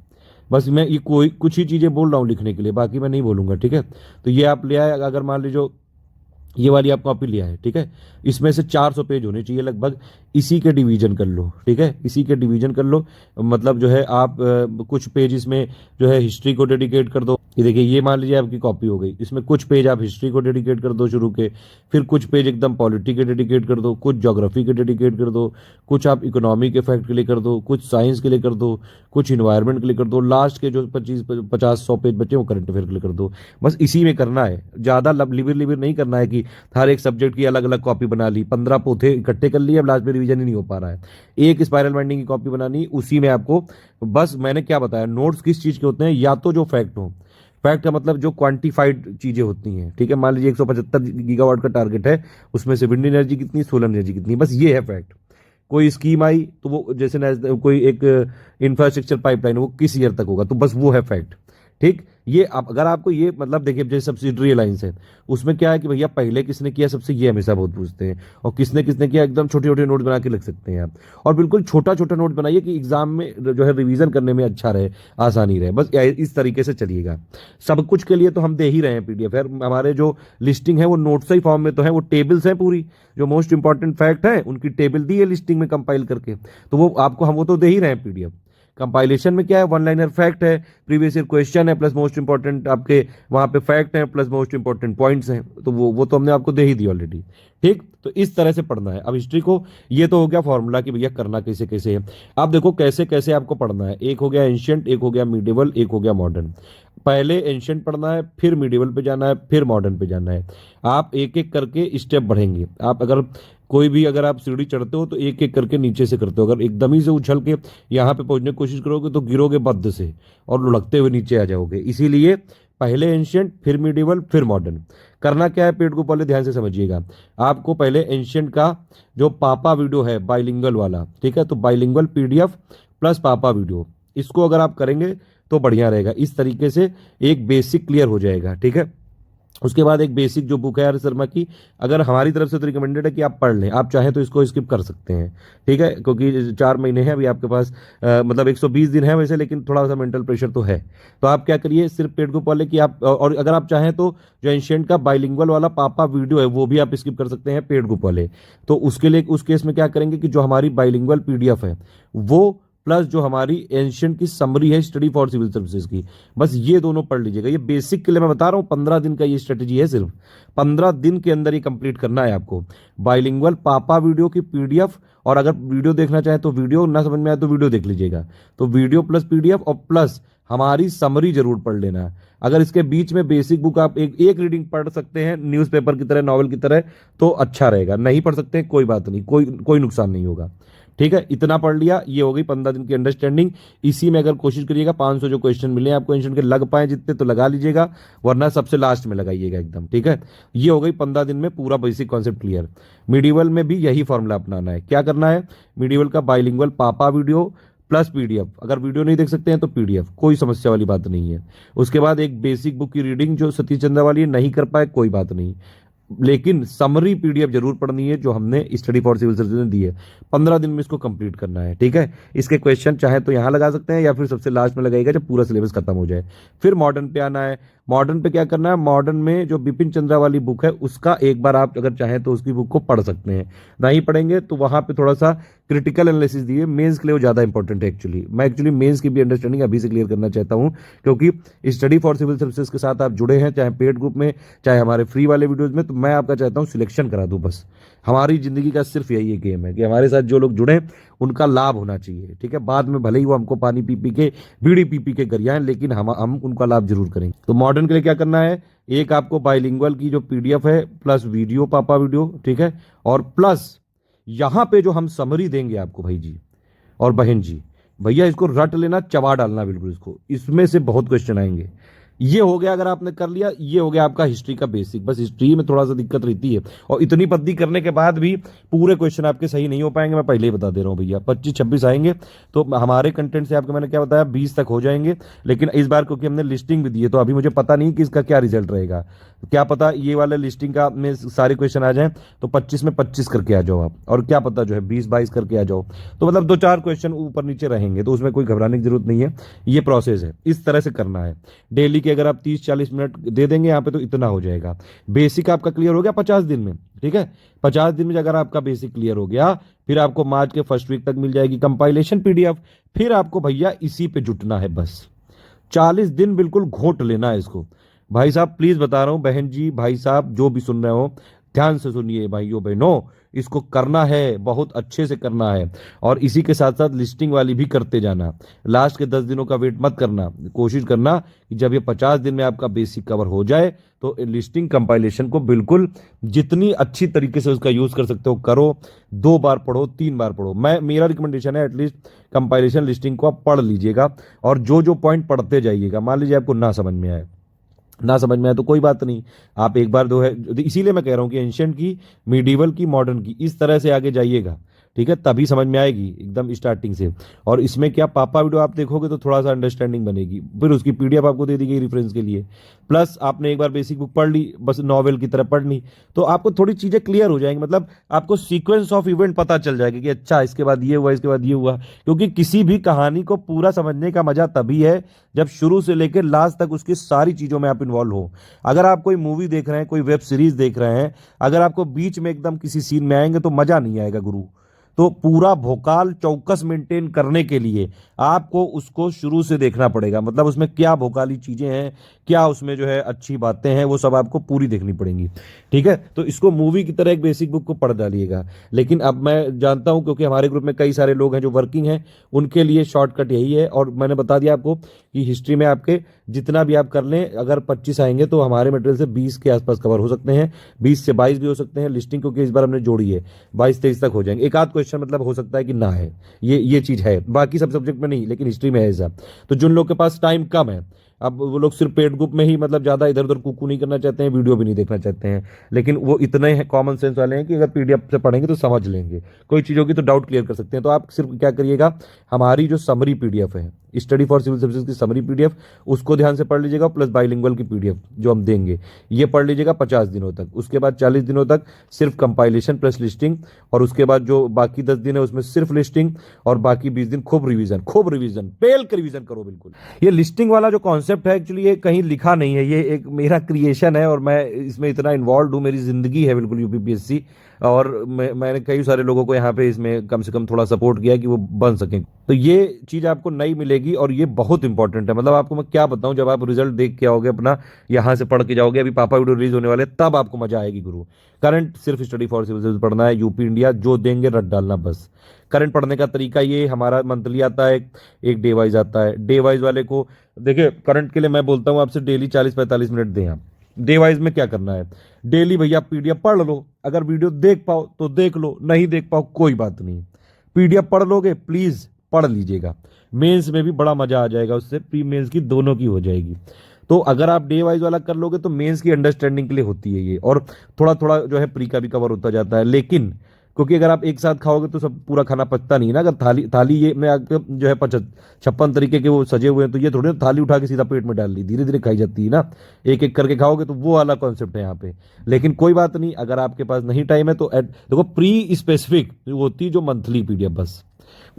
बस मैं ये कोई कुछ ही चीज़ें बोल रहा हूँ लिखने के लिए, बाकी मैं नहीं बोलूँगा। ठीक है, तो ये आप ले आए। अगर मान लीजिए ये वाली आप कॉपी लिया है, ठीक है, इसमें से 400 पेज होने चाहिए लगभग। इसी के डिवीजन कर लो। ठीक है, इसी के डिवीजन कर लो। मतलब जो है आप कुछ पेज इसमें जो है हिस्ट्री को डेडिकेट कर दो। ये देखिए, ये मान लीजिए आपकी कॉपी हो गई, इसमें कुछ पेज आप हिस्ट्री को डेडिकेट कर दो शुरू के, फिर कुछ पेज एकदम पॉलिटी के डेडिकेट कर दो, कुछ ज्योग्राफी के डेडिकेट कर दो, कुछ आप इकोनॉमी के फैक्ट के लिए कर दो, कुछ साइंस के लिए कर दो, कुछ इन्वायरमेंट के लिए कर दो। लास्ट के जो 25-50-100 पेज बचे वो करंट अफेयर के लिए कर दो। बस इसी में करना है, ज़्यादा लिबिर लिबिर नहीं करना है कि हर एक सब्जेक्ट की अलग अलग कॉपी बना ली, 15 पोथे इकट्ठे कर लिए, अब लास्ट में रिवीजन ही नहीं हो पा रहा है। एक स्पाइरल बाइंडिंग की कॉपी बनानी, उसी में आपको बस मैंने क्या बताया, नोट्स किस चीज़ के होते हैं, या तो जो फैक्ट हो, फैक्ट का मतलब जो क्वांटिफाइड चीजें होती हैं। ठीक है, मान लीजिए 175 गीगावाट का टारगेट है, उसमें से विंड एनर्जी कितनी, सोलर एनर्जी कितनी, बस ये है फैक्ट। कोई स्कीम आई तो वो जैसे कोई एक इंफ्रास्ट्रक्चर पाइपलाइन, वो किस ईयर तक होगा, तो बस वो है फैक्ट। ठीक, ये अगर आपको ये मतलब देखिए, जैसे सब्सिडरी अलायंस है, उसमें क्या है कि भैया पहले किसने किया सबसे, ये हमेशा बहुत पूछते हैं। और किसने किसने किया, एकदम छोटे छोटे नोट बना के लिख सकते हैं आप। और बिल्कुल छोटा छोटा नोट बनाइए कि एग्जाम में जो है रिवीजन करने में अच्छा रहे, आसानी रहे। बस इस तरीके से चलिएगा। सब कुछ के लिए तो हम दे ही रहे हैं पीडीएफ। हमारे जो लिस्टिंग है वो नोट्स ही फॉर्म में तो है, वो टेबल्स हैं पूरी, जो मोस्ट इंपॉर्टेंट फैक्ट है उनकी टेबल दी है लिस्टिंग में कंपाइल करके, तो वो आपको हम वो तो दे ही रहे हैं पीडीएफ। कंपाइलेशन में क्या है, वन लाइनर फैक्ट है, प्रीवियस ईयर क्वेश्चन है, प्लस मोस्ट इंपॉर्टेंट आपके वहां पे फैक्ट है, प्लस मोस्ट इंपॉर्टेंट पॉइंट्स हैं, तो वो तो हमने आपको दे ही दी ऑलरेडी। ठीक, तो इस तरह से पढ़ना है। अब हिस्ट्री को ये तो हो गया फॉर्मूला कि भैया करना कैसे कैसे है। अब देखो कैसे कैसे आपको पढ़ना है। एक हो गया एंशियंट, एक हो गया मिडिवल, एक हो गया मॉडर्न। पहले एंशियंट पढ़ना है, फिर मिडिवल पे जाना है, फिर मॉडर्न पे जाना है। आप एक एक करके स्टेप बढ़ेंगे। आप अगर आप सीढ़ी चढ़ते हो तो एक एक करके नीचे से करते हो। अगर एकदम ही से उछल के यहाँ पे पहुंचने की कोशिश करोगे तो गिरोगे बद्ध से और लुढ़कते हुए नीचे आ जाओगे। इसीलिए पहले एंशियंट, फिर मिडिवल, फिर मॉडर्न। करना क्या है, पेड को पहले ध्यान से समझिएगा। आपको पहले एंशियंट का जो पापा वीडियो है बाइलिंगुअल वाला, ठीक है, तो बाइलिंगुअल पीडीएफ प्लस पापा वीडियो, इसको अगर आप करेंगे तो बढ़िया रहेगा। इस तरीके से एक बेसिक क्लियर हो जाएगा। ठीक है, उसके बाद एक बेसिक जो बुक है आर शर्मा की, अगर हमारी तरफ से तो रिकमेंडेड है कि आप पढ़ लें। आप चाहें तो इसको स्किप कर सकते हैं। ठीक है, क्योंकि 4 महीने हैं अभी आपके पास, मतलब 120 दिन है वैसे, लेकिन थोड़ा सा मेंटल प्रेशर तो है। तो आप क्या करिए, सिर्फ पेड को पढ़ ले कि आप, और अगर आप चाहें तो जो एंशियंट का बाइलिंगुअल वाला पापा वीडियो है वो भी आप स्किप कर सकते हैं पेड को पढ़े। तो उसके लिए उस केस में क्या करेंगे कि जो हमारी बाइलिंगुअल पीडीएफ है वो प्लस जो हमारी एंशियंट की समरी है स्टडी फॉर सिविल सर्विसेज की, बस ये दोनों पढ़ लीजिएगा। ये बेसिक के लिए मैं बता रहा हूँ, 15 दिन का ये स्ट्रेटेजी है। सिर्फ 15 दिन के अंदर ये कंप्लीट करना है आपको। बाइलिंगुअल पापा वीडियो की पीडीएफ, और अगर वीडियो देखना चाहे तो वीडियो, ना समझ में आए तो वीडियो देख लीजिएगा। तो वीडियो प्लस पीडीएफ और प्लस हमारी समरी जरूर पढ़ लेना। अगर इसके बीच में बेसिक बुक आप एक रीडिंग पढ़ सकते हैं न्यूज़पेपर की तरह, नॉवल की तरह, तो अच्छा रहेगा। नहीं पढ़ सकते कोई बात नहीं, कोई नुकसान नहीं होगा। ठीक है, इतना पढ़ लिया, ये हो गई 15 दिन की अंडरस्टैंडिंग। इसी में अगर कोशिश करिएगा 500 जो क्वेश्चन मिले आपको एंशियंट के लग पाए जितने तो लगा लीजिएगा, वरना सबसे लास्ट में लगाइएगा एकदम। ठीक है, ये हो गई 15 दिन में पूरा बेसिक कॉन्सेप्ट क्लियर। मिडिवल में भी यही फॉर्मूला अपनाना है। क्या करना है, मिडिवल का बाइलिंगुअल पापा वीडियो प्लस पीडीएफ, अगर वीडियो नहीं देख सकते हैं तो पीडीएफ, कोई समस्या वाली बात नहीं है। उसके बाद एक बेसिक बुक की रीडिंग जो सतीश चंद्रा वाली है, नहीं कर पाए कोई बात नहीं, लेकिन समरी पीडीएफ जरूर पढ़नी है जो हमने स्टडी फॉर सिविल सर्विस में दी है। 15 दिन में इसको कंप्लीट करना है, ठीक है। इसके क्वेश्चन चाहे तो यहाँ लगा सकते हैं या फिर सबसे लास्ट में लगाएगा जब पूरा सिलेबस खत्म हो जाए। फिर मॉडर्न पे आना है। मॉडर्न पे क्या करना है, मॉडर्न में जो बिपिन चंद्रा वाली बुक है उसका एक बार आप अगर चाहें तो उसकी बुक को पढ़ सकते हैं। नहीं पढ़ेंगे तो वहां पे थोड़ा सा क्रिटिकल एनालिसिस दिए, मेंस के लिए वो ज़्यादा इंपॉर्टेंट है एक्चुअली। मैं एक्चुअली मेंस की भी अंडरस्टैंडिंग अभी से क्लियर करना चाहता हूँ, क्योंकि स्टडी फॉर सिविल सर्विसेज के साथ आप जुड़े हैं, चाहे पेड ग्रुप में चाहे हमारे फ्री वाले वीडियोज़ में, तो मैं आपका चाहता हूँ सिलेक्शन करा दूँ। बस हमारी ज़िंदगी का सिर्फ यही एक गेम है कि हमारे साथ जो लोग जुड़े उनका लाभ होना चाहिए, ठीक है। बाद में भले ही वो हमको पानी पी पी के बीड़ी पी पी के गरियाएं, लेकिन हम उनका लाभ जरूर करेंगे। तो मॉडर्न के लिए क्या करना है, एक आपको बाइलिंगुअल की जो पीडीएफ है प्लस वीडियो, पापा वीडियो, ठीक है, और प्लस यहां पे जो हम समरी देंगे आपको भाई जी और बहन जी, भैया इसको रट लेना, चबा डालना बिल्कुल इसको, इसमें से बहुत क्वेश्चन आएंगे। ये हो गया अगर आपने कर लिया, ये हो गया आपका हिस्ट्री का बेसिक। बस हिस्ट्री में थोड़ा सा दिक्कत रहती है, और इतनी पद्दी करने के बाद भी पूरे क्वेश्चन आपके सही नहीं हो पाएंगे, मैं पहले ही बता दे रहा हूँ भैया। 25-26 आएंगे तो हमारे कंटेंट से आपको मैंने क्या बताया 20 तक हो जाएंगे, लेकिन इस बार क्योंकि हमने लिस्टिंग भी दी है तो अभी मुझे पता नहीं कि इसका क्या रिजल्ट रहेगा। क्या पता ये वाले लिस्टिंग का में सारे क्वेश्चन आ जाएं तो 25 में 25 करके आ जाओ आप, और क्या पता जो है 20-22 करके आ जाओ, तो मतलब 2-4 क्वेश्चन ऊपर नीचे रहेंगे, तो उसमें कोई घबराने की जरूरत नहीं है। ये प्रोसेस है, इस तरह से करना है। डेली के अगर आप 30-40 मिनट दे देंगे यहाँ पे तो इतना हो जाएगा। बेसिक आपका क्लियर हो गया 50 दिन में, ठीक है। 50 दिन में अगर आपका बेसिक क्लियर हो गया, फिर आपको मार्च के फर्स्ट वीक तक मिल जाएगी कंपाइलेशन पीडीएफ। फिर आपको भैया इसी पे जुटना है, बस 40 दिन बिल्कुल घोट लेना है इसको। भाई साहब प्लीज बता रहा हूं, बहन जी भाई साहब जो भी सुन रहे हो ध्यान से सुनिए भाइयों बहनों, इसको करना है, बहुत अच्छे से करना है, और इसी के साथ साथ लिस्टिंग वाली भी करते जाना। लास्ट के 10 दिनों का वेट मत करना, कोशिश करना कि जब ये 50 दिन में आपका बेसिक कवर हो जाए तो लिस्टिंग कंपाइलेशन को बिल्कुल जितनी अच्छी तरीके से उसका यूज कर सकते हो करो। 2 बार पढ़ो, 3 बार पढ़ो। मेरा रिकमेंडेशन है एटलीस्ट कंपाइलेशन लिस्टिंग को आप पढ़ लीजिएगा, और जो पॉइंट पढ़ते जाइएगा। मान लीजिए आपको ना समझ में आए तो कोई बात नहीं, आप एक बार दो है, इसीलिए मैं कह रहा हूं कि एंशिएंट की, मिडीवल की, मॉडर्न की, इस तरह से आगे जाइएगा, ठीक है, तभी समझ में आएगी एकदम स्टार्टिंग से। और इसमें क्या पापा वीडियो आप देखोगे तो थोड़ा सा अंडरस्टैंडिंग बनेगी, फिर उसकी पीडीएफ आपको दे दी गई रेफरेंस के लिए, प्लस आपने एक बार बेसिक बुक पढ़ ली, बस नॉवेल की तरह पढ़नी, तो आपको थोड़ी चीजें क्लियर हो जाएंगी। मतलब आपको सीक्वेंस ऑफ इवेंट पता चल जाएगा कि अच्छा इसके बाद ये हुआ, इसके बाद ये हुआ। क्योंकि किसी भी कहानी को पूरा समझने का मजा तभी है जब शुरू से लेकर लास्ट तक उसकी सारी चीजों में आप इन्वॉल्व हो। अगर आप कोई मूवी देख रहे हैं, कोई वेब सीरीज देख रहे हैं, अगर आपको बीच में एकदम किसी सीन में आएंगे तो मजा नहीं आएगा गुरु। तो पूरा भोकाल चौकस मेंटेन करने के लिए आपको उसको शुरू से देखना पड़ेगा। मतलब उसमें क्या भोकाली चीजें हैं, क्या उसमें जो है अच्छी बातें हैं, वो सब आपको पूरी देखनी पड़ेंगी, ठीक है। तो इसको मूवी की तरह एक बेसिक बुक को पढ़ डालिएगा। लेकिन अब मैं जानता हूं क्योंकि हमारे ग्रुप में कई सारे लोग हैं जो वर्किंग हैं, उनके लिए शॉर्टकट यही है। और मैंने बता दिया आपको कि हिस्ट्री में आपके जितना भी आप कर लें, अगर 25 आएंगे तो हमारे मटेरियल से 20 के आसपास कवर हो सकते हैं, 20 से 22 भी हो सकते हैं। लिस्टिंग क्योंकि इस बार हमने जोड़ी है, 22-23 तक हो जाएंगे। एक आध क्वेश्चन मतलब हो सकता है कि ना है, ये चीज है, बाकी सब सब्जेक्ट में नहीं, लेकिन हिस्ट्री में है ऐसा। तो जिन लोग के पास टाइम कम है, अब वो लोग सिर्फ पेड ग्रुप में ही मतलब ज्यादा इधर उधर कुकू नहीं करना चाहते हैं, वीडियो भी नहीं देखना चाहते हैं, लेकिन वो इतने हैं कॉमन सेंस वाले हैं कि अगर पीडीएफ से पढ़ेंगे तो समझ लेंगे, कोई चीज होगी तो डाउट क्लियर कर सकते हैं। तो आप सिर्फ क्या करिएगा, हमारी जो समरी पीडीएफ है, स्टडी फॉर सिविल सर्विसेज की समरी पीडीएफ, उसको ध्यान से पढ़ लीजिएगा, प्लस बाइलिंगुअल की पीडीएफ जो हम देंगे ये पढ़ लीजिएगा 50 दिनों तक। उसके बाद 40 दिनों तक सिर्फ कंपाइलेशन प्लस लिस्टिंग, और उसके बाद जो बाकी 10 दिन है उसमें सिर्फ लिस्टिंग, और बाकी 20 दिन खूब रिवीजन पेल के रिवीजन करो बिल्कुल। ये लिस्टिंग वाला जो कॉन्सेप्ट है एक्चुअली ये कहीं लिखा नहीं है, ये एक मेरा क्रिएशन है, और मैं इसमें इतना इन्वॉल्व हूँ, मेरी जिंदगी है बिल्कुल यूपीपीएससी। और मैंने कई सारे लोगों को यहाँ पे इसमें कम से कम थोड़ा सपोर्ट किया कि वो बन सकें। तो ये चीज आपको नई मिलेगी, और ये बहुत इंपॉर्टेंट है। मतलब आपको मैं क्या बताऊं, जब आप रिजल्ट देख के आओगे अपना, यहाँ से पढ़ के जाओगे, अभी पापा वीडियो रिलीज होने वाले, तब आपको मजा आएगी गुरु। करंट सिर्फ स्टडी फॉर सिविल सर्विस पढ़ना है, यूपी इंडिया जो देंगे रट डालना बस। करंट पढ़ने का तरीका ये, हमारा मंथली आता है, एक डे वाइज आता है। डे वाइज वाले को देखिए, करंट के लिए मैं बोलता हूँ आपसे डेली 40-45 मिनट दें आप। डे वाइज में क्या करना है, डेली भैया पीडीएफ पढ़ लो, अगर वीडियो देख पाओ तो देख लो, नहीं देख पाओ कोई बात नहीं, पीडीएफ पढ़ लोगे, प्लीज पढ़ लीजिएगा। मेंस में भी बड़ा मजा आ जाएगा उससे, प्री मेंस की दोनों की हो जाएगी। तो अगर आप डे वाइज वाला कर लोगे तो मेंस की अंडरस्टैंडिंग के लिए होती है ये, और थोड़ा थोड़ा जो है प्री का भी कवर होता जाता है। लेकिन क्योंकि अगर आप एक साथ खाओगे तो सब पूरा खाना पचता नहीं है ना। अगर थाली थाली ये में आपके जो है 56 तरीके के वो सजे हुए हैं, तो ये थोड़ी ना थाली उठा के सीधा पेट में डाल ली, धीरे धीरे खाई जाती है ना। एक एक करके खाओगे तो वो वाला कॉन्सेप्ट है यहाँ पे। लेकिन कोई बात नहीं, अगर आपके पास नहीं टाइम है तो देखो प्री स्पेसिफिक होती है जो मंथली पीडीएफ, बस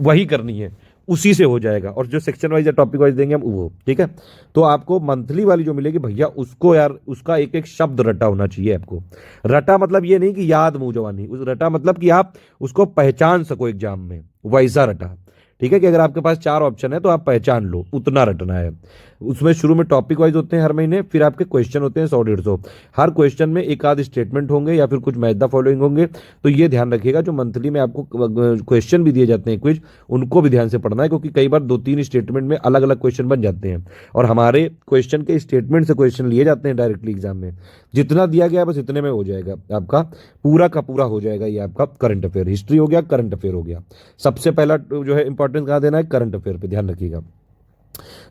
वही करनी है, उसी से हो जाएगा। और जो सेक्शन वाइज या टॉपिक वाइज देंगे हम वो, ठीक है। तो आपको मंथली वाली जो मिलेगी भैया, उसको यार उसका एक एक शब्द रटा होना चाहिए आपको। रटा मतलब ये नहीं कि याद मुंह जवानी, उस रटा मतलब कि आप उसको पहचान सको एग्जाम में, वैसा रटा, ठीक है। कि अगर आपके पास 4 ऑप्शन है तो आप पहचान लो, उतना रटना है। उसमें शुरू में टॉपिक वाइज होते हैं हर महीने, फिर आपके क्वेश्चन होते हैं 100-150। हर क्वेश्चन में एक आध स्टेटमेंट होंगे या फिर कुछ मैच द फॉलोइंग होंगे। तो ये ध्यान रखिएगा, जो मंथली में आपको क्वेश्चन भी दिए जाते हैं क्विज, उनको भी ध्यान से पढ़ना है, क्योंकि कई बार 2-3 स्टेटमेंट में अलग अलग क्वेश्चन बन जाते हैं। और हमारे क्वेश्चन के स्टेटमेंट से क्वेश्चन लिए जाते हैं डायरेक्टली एग्जाम में। जितना दिया गया बस इतने में हो जाएगा आपका, पूरा का पूरा हो जाएगा ये आपका करंट अफेयर। हिस्ट्री हो गया, करंट अफेयर हो गया। सबसे पहला जो है इंपॉर्टेंस कहाँ देना है, करंट अफेयर पे ध्यान रखिएगा।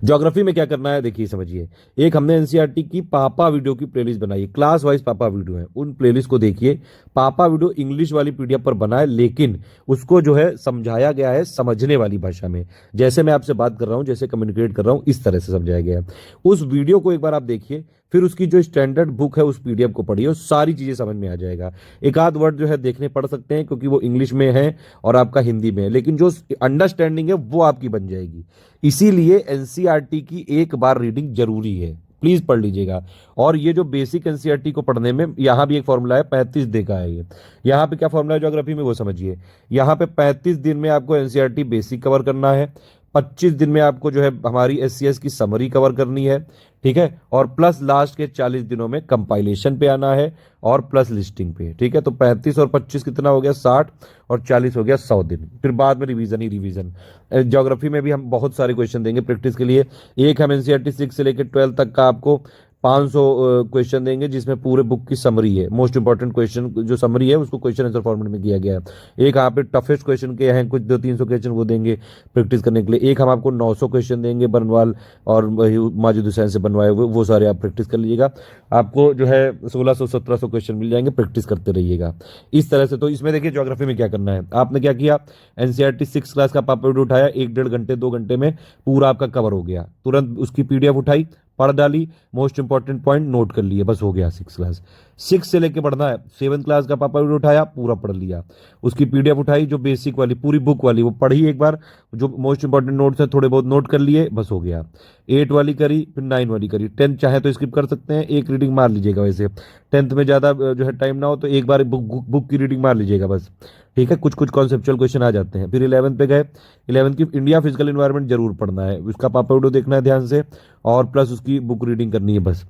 ज्योग्राफी में क्या करना है देखिए समझिए। एक हमने एनसीईआरटी की पापा वीडियो की प्लेलिस्ट बनाई है, क्लास वाइज पापा वीडियो है, उन प्लेलिस्ट को देखिए। पापा वीडियो इंग्लिश वाली पीडीएफ पर बना है, लेकिन उसको जो है समझाया गया है समझने वाली भाषा में। जैसे मैं आपसे बात कर रहा हूं, जैसे कम्युनिकेट कर रहा हूं, इस तरह से समझाया गया है। उस वीडियो को एक बार आप देखिए, फिर उसकी जो स्टैंडर्ड बुक है उस पीडीएफ को पढ़िए, सारी चीजें समझ में आ जाएगा। एक आध वर्ड जो है देखने पड़ सकते हैं क्योंकि वो इंग्लिश में है और आपका हिंदी में है, लेकिन जो अंडरस्टैंडिंग है वो आपकी बन जाएगी। इसीलिए एनसीईआरटी की एक बार रीडिंग जरूरी है, प्लीज पढ़ लीजिएगा। और ये जो बेसिक एनसीईआरटी को पढ़ने में यहाँ भी एक फॉर्मूला है, 35 डे का है ये। यहाँ पे क्या फॉर्मूला है ज्योग्राफी में वो समझिए। यहाँ पे 35 दिन में आपको एनसीईआरटी बेसिक कवर करना है, 25 दिन में आपको जो है हमारी एससीएस की समरी कवर करनी है, ठीक है। और प्लस लास्ट के 40 दिनों में कंपाइलेशन पे आना है और प्लस लिस्टिंग पे, ठीक है। तो 35 और 25 कितना हो गया, 60, और 40 हो गया 100 दिन। फिर बाद में रिवीजन ही रिवीजन। ज्योग्राफी में भी हम बहुत सारे क्वेश्चन देंगे प्रैक्टिस के लिए। एक हम एनसीईआरटी 6 से लेकर 12 तक का आपको 500 क्वेश्चन देंगे, जिसमें पूरे बुक की समरी है। मोस्ट इंपॉर्टेंट क्वेश्चन जो समरी है उसको क्वेश्चन आंसर फॉर्मेट में किया गया है। एक यहाँ पे टफेस्ट क्वेश्चन के हैं कुछ 200-300 क्वेश्चन वो देंगे प्रैक्टिस करने के लिए। एक हम आपको 900 क्वेश्चन देंगे बर्नवाल और माजिद हुसैन से बनवाए हुए, वो सारे आप प्रैक्टिस कर लीजिएगा। आपको जो है 1600-1700 क्वेश्चन मिल जाएंगे, प्रैक्टिस करते रहिएगा इस तरह से। तो इसमें देखिए ज्योग्राफी में क्या करना है, आपने क्या किया, एनसीईआरटी 6 क्लास का पापा वीडियो उठाया, 1-1.5 घंटे 2 घंटे में पूरा आपका कवर हो गया। तुरंत उसकी पीडीएफ उठाई, पढ़ डाली, मोस्ट इंपॉर्टेंट पॉइंट नोट कर लिए, बस हो गया 6 क्लास। 6 से लेके पढ़ना है, 7 क्लास का पापा वीडियो उठाया, पूरा पढ़ लिया। उसकी पीडीएफ उठाई जो बेसिक वाली पूरी बुक वाली, वो पढ़ी एक बार, जो मोस्ट इंपॉर्टेंट नोट्स है थोड़े बहुत नोट कर लिए, बस हो गया। 8 वाली करी, फिर 9 वाली करी। 10 चाहे तो स्किप कर सकते हैं, एक रीडिंग मार लीजिएगा। वैसे 10th में ज़्यादा जो है टाइम ना हो तो एक बार बुक की रीडिंग मार लीजिएगा बस, ठीक है। कुछ कुछ कॉन्सेप्चुअल क्वेश्चन आ जाते हैं। फिर 11th पे गए, 11th की इंडिया फिजिकल एनवायरनमेंट जरूर पढ़ना है, उसका पापा वीडियो देखना है ध्यान से, और प्लस उसकी बुक रीडिंग करनी है बस।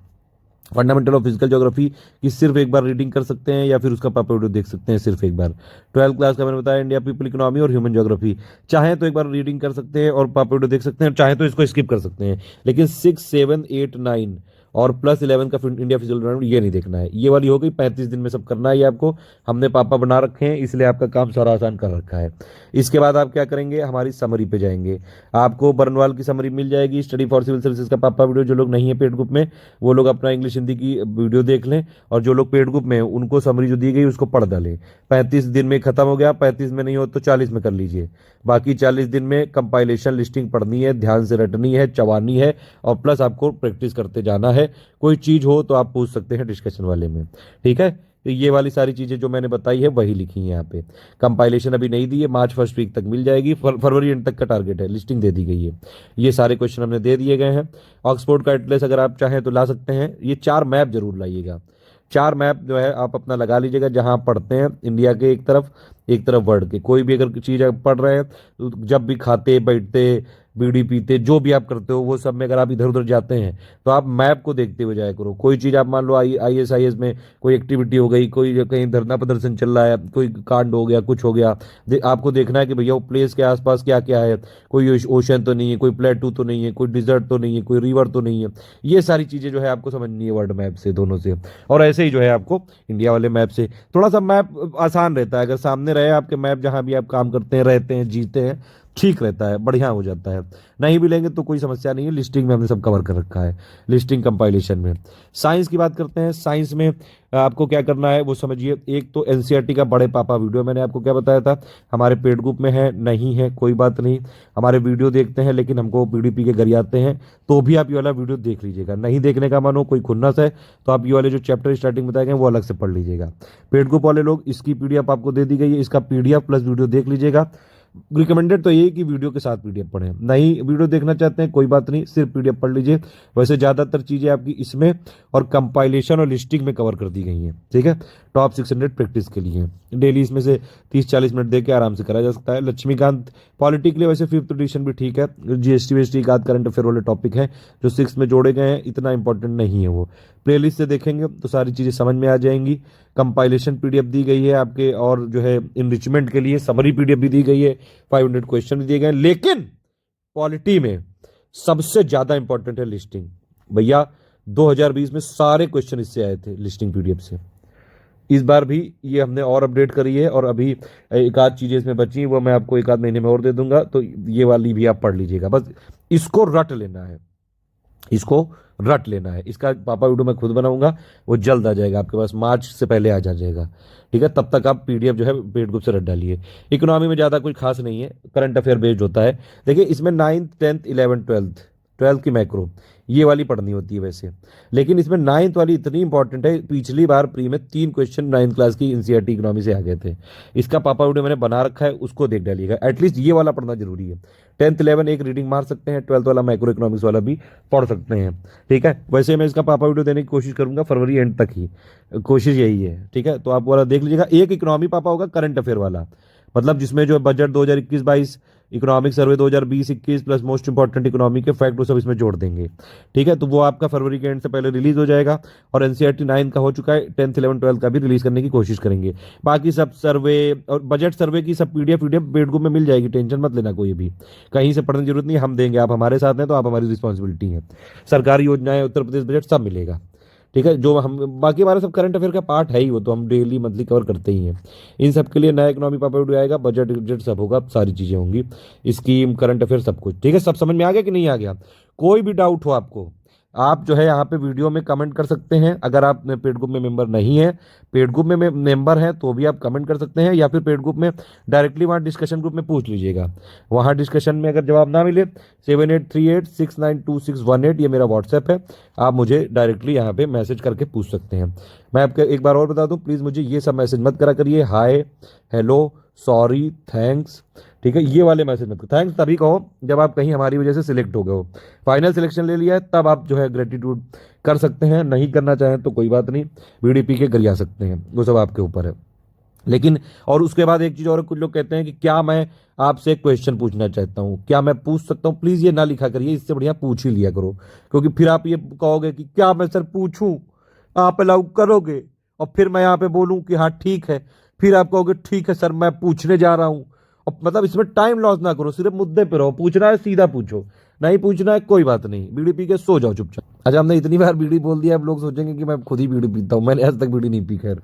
फंडामेंटल ऑफ फिजिकल ज्योग्राफी की सिर्फ एक बार रीडिंग कर सकते हैं या फिर उसका पापा वीडियो देख सकते हैं सिर्फ एक बार। 12th क्लास का मैंने बताया इंडिया पीपल इकोनॉमी और ह्यूमन ज्योग्राफी, चाहे तो एक बार रीडिंग कर सकते हैं और पापा वीडियो देख सकते हैं, चाहे तो इसको स्किप कर सकते हैं। लेकिन 6, 7, 8, 9 और प्लस 11 का इंडिया फिजिकल एनवायरनमेंट ये नहीं देखना है। ये वाली हो गई, 35 दिन में सब करना है ये आपको। हमने पापा बना रखे हैं इसलिए आपका काम सारा आसान कर रखा है। इसके बाद आप क्या करेंगे, हमारी समरी पे जाएंगे। आपको बर्नवाल की समरी मिल जाएगी, स्टडी फॉर सिविल सर्विसेज का पापा वीडियो। जो लोग नहीं है पेड ग्रुप में वो लोग अपना इंग्लिश हिंदी की वीडियो देख लें, और जो लोग पेड ग्रुप में हैं उनको समरी जो दी गई उसको पढ़ डालें। 35 दिन में खत्म हो गया, 35 में नहीं हो तो 40 में कर लीजिए। बाकी 40 दिन में कंपाइलेशन लिस्टिंग पढ़नी है, ध्यान से रटनी है, चबानी है, और प्लस आपको प्रैक्टिस करते जाना है। कोई चीज हो तो आप पूछ सकते हैं डिस्कशन वाले में, ठीक है। तो ये वाली सारी चीजें जो मैंने बताई है वही लिखी है यहाँ पे। कंपाइलेशन अभी नहीं दी है, मार्च 1 वीक तक मिल जाएगी, फरवरी एंड तक का टारगेट है, लिस्टिंग दे दी गई है। ये सारे क्वेश्चन हमने दे दिए गए हैं। ऑक्सफोर्ड का एटलस अगर आप चाहें तो ला सकते हैं। ये 4 मैप जरूर लाइएगा, 4 मैप जो है आप अपना लगा लीजिएगा, जहां आप पढ़ते हैं इंडिया के एक तरफ वर्ल्ड के। कोई भी अगर चीज़ आप पढ़ रहे हैं तो जब भी खाते बैठते बीड़ी पीते जो भी आप करते हो वो सब में अगर आप इधर उधर जाते हैं तो आप मैप को देखते हुए जाया करो। कोई चीज़ आप मान लो ISIS में कोई एक्टिविटी हो गई, कोई कहीं धरना प्रदर्शन चल रहा है, कोई कांड हो गया, कुछ हो गया, आपको देखना है कि भैया वो प्लेस के आसपास क्या क्या है, कोई ओशन तो नहीं है, कोई प्लेटू तो नहीं है, कोई डिजर्ट तो नहीं है, कोई रिवर तो नहीं है। ये सारी चीज़ें जो है आपको समझनी है वर्ल्ड मैप से, दोनों से। और ऐसे ही जो है आपको इंडिया वाले मैप से थोड़ा सा मैप आसान रहता है। अगर सामने रहे आपके मैप, जहाँ भी आप काम करते हैं, रहते हैं, जीते हैं, ठीक रहता है, बढ़िया हो जाता है। नहीं भी लेंगे तो कोई समस्या नहीं है, लिस्टिंग में हमने सब कवर कर रखा है, लिस्टिंग कंपाइलेशन में। साइंस की बात करते हैं। साइंस में आपको क्या करना है वो समझिए। एक तो एनसीईआरटी का बड़े पापा वीडियो मैंने आपको क्या बताया था, हमारे पेड ग्रुप में है, नहीं है कोई बात नहीं, हमारे वीडियो देखते हैं लेकिन हमको पीडीपी के घर आते हैं, तो भी आप ये वाला वीडियो देख लीजिएगा। नहीं देखने का मन हो, कोई खुन्नस है, तो आप ये वाले जो चैप्टर स्टार्टिंग बताए गए वो अलग से पढ़ लीजिएगा। पेड ग्रुप वाले लोग इसकी पीडीएफ आपको दे दी गई है, इसका पीडीएफ प्लस वीडियो देख लीजिएगा। रिकमेंडेड तो यही कि वीडियो के साथ पीडीएफ पढ़ें, नहीं वीडियो देखना चाहते हैं कोई बात नहीं, सिर्फ पीडीएफ पढ़ लीजिए। वैसे ज़्यादातर चीज़ें आपकी इसमें और कंपाइलेशन और लिस्टिंग में कवर कर दी गई हैं, ठीक है। टॉप 600 प्रैक्टिस के लिए डेली इसमें से 30-40 मिनट दे के आराम से करा जा सकता है। लक्ष्मीकांत पॉलिटी के लिए वैसे 5th एडिशन भी ठीक है। जीएसटी वेस्टी का करंट अफेयर वाले टॉपिक हैं जो 6 में जोड़े गए हैं, इतना इंपॉर्टेंट नहीं है वो। प्लेलिस्ट से देखेंगे तो सारी चीज़ें समझ में आ जाएंगी। कंपाइलेशन पीडीएफ दी गई है आपके, और जो है इनरिचमेंट के लिए समरी पीडीएफ भी दी गई है, 500 क्वेश्चन भी दिए गए हैं। लेकिन पॉलिटी में सबसे ज्यादा इंपॉर्टेंट है लिस्टिंग। भैया 2020 में सारे क्वेश्चन इससे आए थे, लिस्टिंग पीडीएफ से। इस बार भी ये हमने और अपडेट करी है, और अभी एक आध चीजें इसमें बची, वो मैं आपको एक आध महीने में और दे दूंगा, तो ये वाली भी आप पढ़ लीजिएगा। बस इसको रट लेना है, इसको रट लेना है। इसका पापा वीडियो मैं खुद बनाऊंगा, वो जल्द आ जाएगा आपके पास, मार्च से पहले आ जाएगा, ठीक है। तब तक आप पीडीएफ जो है पेड ग्रुप से रट डालिए। इकोनॉमी में ज़्यादा कोई खास नहीं है, करंट अफेयर बेस्ड होता है। देखिए इसमें 9th 10th 11th 12th की मैक्रो ये वाली पढ़नी होती है वैसे, लेकिन इसमें 9th वाली इतनी इंपॉर्टेंट है। पिछली बार प्री में 3 क्वेश्चन 9th क्लास की एनसीईआरटी इकोनॉमी से आ गए थे। इसका पापा वीडियो मैंने बना रखा है, उसको देख डालिएगा। एटलीस्ट ये वाला पढ़ना जरूरी है। 10th 11 एक रीडिंग मार सकते हैं, 12th वाला माइक्रो इकोनॉमिक्स वाला भी पढ़ सकते हैं, ठीक है। वैसे मैं इसका पापा वीडियो देने की कोशिश करूंगा फरवरी एंड तक ही, कोशिश यही है, ठीक है। तो आप वाला देख लीजिएगा। एक इकोनॉमी पापा होगा करंट अफेयर वाला, मतलब जिसमें जो budget 2021-22, economic survey 2020-21 plus most important economy के फैक्ट वो सब इसमें जोड़ देंगे, ठीक है। तो वो आपका फरवरी के एंड से पहले रिलीज हो जाएगा। और एनसीईआरटी 9 का हो चुका है, 10th 11 12 का भी रिलीज करने की कोशिश करेंगे। बाकी सब सर्वे और बजट सर्वे की सब पीडीएफ पेड ग्रुप में मिल जाएगी, टेंशन मत लेना कोई भी, कहीं से पढ़ने की जरूरत नहीं, हम देंगे। आप हमारे साथ हैं तो आप हमारी रिस्पॉन्सिबिलिटी है। सरकारी योजनाएं, उत्तर प्रदेश बजट सब मिलेगा, ठीक है। जो हम बाकी हमारा सब करंट अफेयर का पार्ट है ही, वो तो हम डेली मंथली कवर करते ही हैं। इन सब के लिए नया इकोनॉमी पापा वीडियो आएगा, बजट सब होगा, सारी चीज़ें होंगी, स्कीम करंट अफेयर सब कुछ, ठीक है। सब समझ में आ गया कि नहीं आ गया? कोई भी डाउट हो आपको, आप जो है यहाँ पे वीडियो में कमेंट कर सकते हैं। अगर आप पेड ग्रुप में मेंबर नहीं है, पेड ग्रुप में मेंबर हैं तो भी आप कमेंट कर सकते हैं, या फिर पेड ग्रुप में डायरेक्टली वहाँ डिस्कशन ग्रुप में पूछ लीजिएगा। वहाँ डिस्कशन में अगर जवाब ना मिले 7838692618 ये मेरा व्हाट्सएप है, आप मुझे डायरेक्टली यहाँ पे मैसेज करके पूछ सकते हैं। मैं आपको एक बार और बता दूँ, प्लीज़ मुझे ये सब मैसेज मत करा करिए, हाय, हेलो, सॉरी, थैंक्स, ठीक है। ये वाले मैसेज मत, थैंक्स तभी कहो जब आप कहीं हमारी वजह से सिलेक्ट हो गए हो, फाइनल सिलेक्शन ले लिया है, तब आप जो है ग्रेटिट्यूड कर सकते हैं। नहीं करना चाहें तो कोई बात नहीं, बीडीपी के गरिया सकते हैं, वो सब आपके ऊपर है। लेकिन और उसके बाद एक चीज़ और, कुछ लोग कहते हैं कि क्या मैं आपसे एक क्वेश्चन पूछना चाहता हूँ, क्या मैं पूछ सकता हूँ? प्लीज़ ये ना लिखा करिए, इससे बढ़िया पूछ ही लिया करो, क्योंकि फिर आप ये कहोगे कि क्या मैं सर पूछूँ, आप अलाउ करोगे, और फिर मैं यहाँ पे बोलूँ कि हाँ ठीक है, फिर आप कहोगे ठीक है सर मैं पूछने जा रहा हूँ। और मतलब इसमें टाइम लॉस ना करो, सिर्फ मुद्दे पे रहो। पूछना है सीधा पूछो, नहीं पूछना है कोई बात नहीं, बीड़ी पी के सो जाओ चुपचाप। अच्छा, हमने इतनी बार बीड़ी बोल दिया, अब लोग सोचेंगे कि मैं खुद ही बीड़ी पीता हूँ, मैंने आज तक बीड़ी नहीं पी। खैर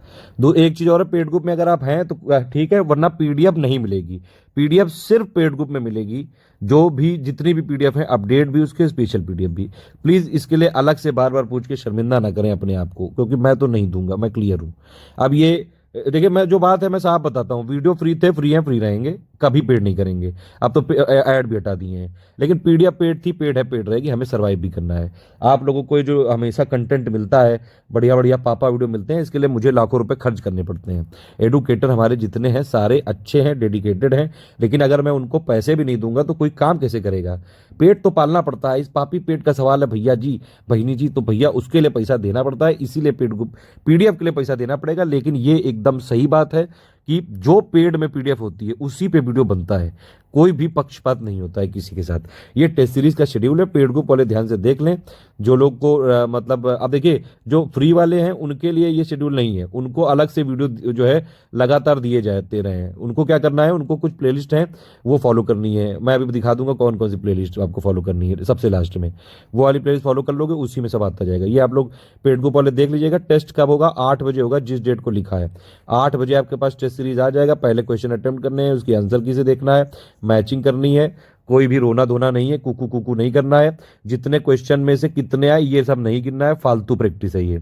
एक चीज़ और है, पेड ग्रुप में अगर आप हैं तो ठीक है, वरना पीडीएफ नहीं मिलेगी। पीडीएफ सिर्फ पेड ग्रुप में मिलेगी, जो भी जितनी भी पीडीएफ है, अपडेट भी उसके, स्पेशल पीडीएफ भी। प्लीज़ इसके लिए अलग से बार बार पूछ के शर्मिंदा ना करें अपने आप को, क्योंकि मैं तो नहीं दूंगा, मैं क्लियर हूँ। अब ये देखिए, मैं जो बात है मैं साफ बताता हूँ, वीडियो फ्री थे, फ्री हैं, फ्री रहेंगे, कभी पेड नहीं करेंगे। अब तो ऐड भी हटा दिए हैं, लेकिन पीडीएफ पेड थी, पेड है, पेड रहेगी, हमें सर्वाइव भी करना है। आप लोगों को जो हमेशा कंटेंट मिलता है, बढ़िया बढ़िया पापा वीडियो मिलते हैं, इसके लिए मुझे लाखों रुपए खर्च करने पड़ते हैं। एडुकेटर हमारे जितने हैं सारे अच्छे हैं, डेडिकेटेड हैं, लेकिन अगर मैं उनको पैसे भी नहीं दूंगा तो कोई काम कैसे करेगा? पेट तो पालना पड़ता है, इस पापी पेट का सवाल है भैया जी, बहिनी जी, तो भैया उसके लिए पैसा देना पड़ता है, इसीलिए पीडीएफ के लिए पैसा देना पड़ेगा। लेकिन ये एकदम सही बात है कि जो पेड में पीडीएफ होती है उसी पे वीडियो बनता है, कोई भी पक्षपात नहीं होता है किसी के साथ। ये टेस्ट सीरीज का शेड्यूल है, पेड ग्रुप वाले ध्यान से देख लें। जो लोग को मतलब अब देखिए, जो फ्री वाले हैं उनके लिए ये शेड्यूल नहीं है, उनको अलग से वीडियो जो है लगातार दिए जाते रहे हैं। उनको क्या करना है, उनको कुछ प्लेलिस्ट है वो फॉलो करनी है। मैं अभी दिखा दूंगा कौन कौन सी प्लेलिस्ट आपको फॉलो करनी है, सबसे लास्ट में वो वाली प्लेलिस्ट फॉलो कर लोगे, उसी में सब आता जाएगा। ये आप लोग पेड ग्रुप वाले देख लीजिएगा। टेस्ट कब होगा? 8 बजे होगा, जिस डेट को लिखा है 8 बजे आपके पास टेस्ट सीरीज आ जाएगा। पहले क्वेश्चन अटेम्प्ट करने हैं, उसकी आंसर की से देखना है, मैचिंग करनी है, कोई भी रोना धोना नहीं है, कुकू कुकू नहीं करना है, जितने क्वेश्चन में से कितने आए ये सब नहीं गिनना है, फालतू प्रैक्टिस है ये।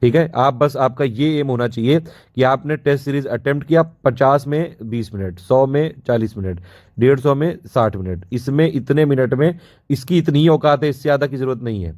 ठीक है, आप बस आपका ये एम होना चाहिए कि आपने टेस्ट सीरीज अटेम्प्ट किया, 50 में 20 मिनट, 100 में 40 मिनट, 150 में 60 मिनट, इसमें इतने मिनट में इसकी इतनी ही औकात है, इससे ज़्यादा की जरूरत नहीं है।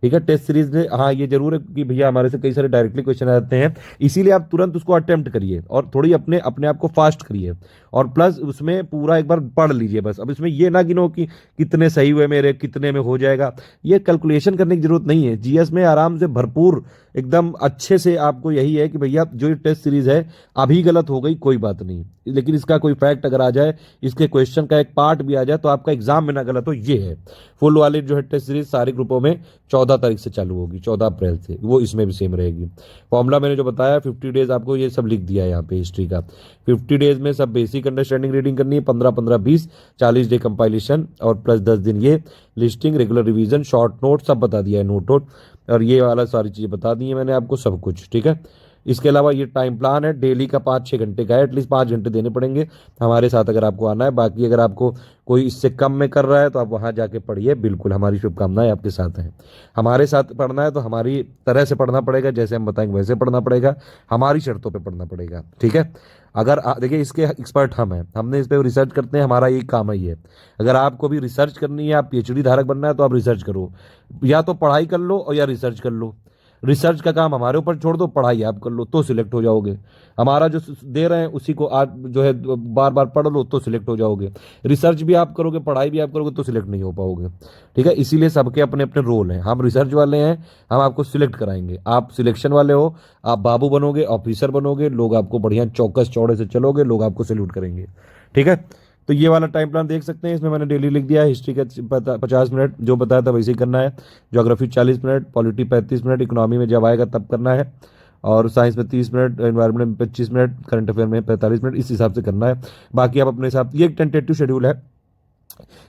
ठीक है, टेस्ट सीरीज में हाँ ये जरूर है कि भैया हमारे से कई सारे डायरेक्टली क्वेश्चन आ जाते हैं, इसीलिए आप तुरंत उसको अटेम्प्ट करिए और थोड़ी अपने अपने आप को फास्ट करिए, और प्लस उसमें पूरा एक बार पढ़ लीजिए बस। अब इसमें ये ना गिनो कि कितने सही हुए मेरे, कितने में हो जाएगा, ये कैलकुलेशन करने की जरूरत नहीं है। जीएस में आराम से भरपूर एकदम अच्छे से आपको यही है कि भैया जो ये टेस्ट सीरीज है अभी गलत हो गई कोई बात नहीं, लेकिन इसका कोई फैक्ट अगर आ जाए, इसके क्वेश्चन का एक पार्ट भी आ जाए तो आपका एग्जाम में ना गलत हो, ये है। फुल वाले जो है टेस्ट सीरीज सारे ग्रुपों में 14 तारीख से चालू होगी, 14 अप्रैल से, वो इसमें भी सेम रहेगी। फॉर्मूला मैंने जो बताया 50 डेज आपको ये सब लिख दिया है यहाँ पे हिस्ट्री का। 50 डेज में सब बेसिक अंडरस्टैंडिंग रीडिंग करनी है, 15-15-20, 40 डे कंपाइलेशन और प्लस 10 दिन ये listing, regular revision, short note सब बता दिया है, नोट वोट और ये वाला सारी चीज़ें बता दी है मैंने आपको सब कुछ। ठीक है, इसके अलावा ये टाइम प्लान है, डेली का 5-6 घंटे का है, एटलीस्ट 5 घंटे देने पड़ेंगे हमारे साथ अगर आपको आना है। बाकी अगर आपको कोई इससे कम में कर रहा है तो आप वहाँ जाके पढ़िए, बिल्कुल हमारी शुभकामनाएं आपके साथ हैं। हमारे साथ पढ़ना है तो हमारी तरह से पढ़ना पड़ेगा, जैसे हम बताएंगे वैसे पढ़ना पड़ेगा, हमारी शर्तों पर पढ़ना पड़ेगा। ठीक है, अगर देखिए इसके एक्सपर्ट हम हैं, हमने इस पर रिसर्च करते हैं, हमारा यही काम ही है। अगर आपको भी रिसर्च करनी है, आप पीएचडी धारक बनना है तो आप रिसर्च करो, या तो पढ़ाई कर लो और या रिसर्च कर लो। रिसर्च का काम हमारे ऊपर छोड़ दो, पढ़ाई आप कर लो तो सिलेक्ट हो जाओगे। हमारा जो दे रहे हैं उसी को आज जो है बार बार पढ़ लो तो सिलेक्ट हो जाओगे। रिसर्च भी आप करोगे, पढ़ाई भी आप करोगे तो सिलेक्ट नहीं हो पाओगे। ठीक है, इसीलिए सबके अपने अपने रोल हैं। हम रिसर्च वाले हैं, हम आपको सिलेक्ट कराएंगे, आप सिलेक्शन वाले हो, आप बाबू बनोगे, ऑफिसर बनोगे, लोग आपको बढ़िया चौकस चौड़े से चलोगे, लोग आपको सैल्यूट करेंगे। ठीक है, तो ये वाला टाइम प्लान देख सकते हैं, इसमें मैंने डेली लिख दिया है। हिस्ट्री का 50 मिनट जो बताया था वैसे ही करना है, geography 40 minute, polity 35 minute, economy में जब आएगा तब करना है, और साइंस में 30 मिनट, एनवायरनमेंट में 25 मिनट, करंट अफेयर में 45 मिनट, इस हिसाब से करना है। बाकी आप अपने हिसाब, ये एक टेंटेटिव शेड्यूल है,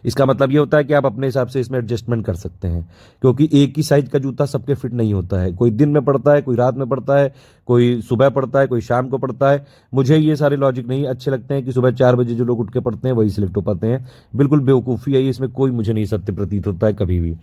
इसका मतलब ये होता है कि आप अपने हिसाब से इसमें एडजस्टमेंट कर सकते हैं, क्योंकि एक ही साइज का जूता सबके फिट नहीं होता है। कोई दिन में पड़ता है, कोई रात में पड़ता है, कोई सुबह पड़ता है, कोई शाम को पड़ता है। मुझे ये सारे लॉजिक नहीं अच्छे लगते हैं कि सुबह 4 बजे जो लोग उठ के पढ़ते हैं वही सिलेक्ट हो पाते हैं, बिल्कुल बेवकूफ़ी है, इसमें कोई मुझे नहीं सत्य प्रतीत होता है कभी भी।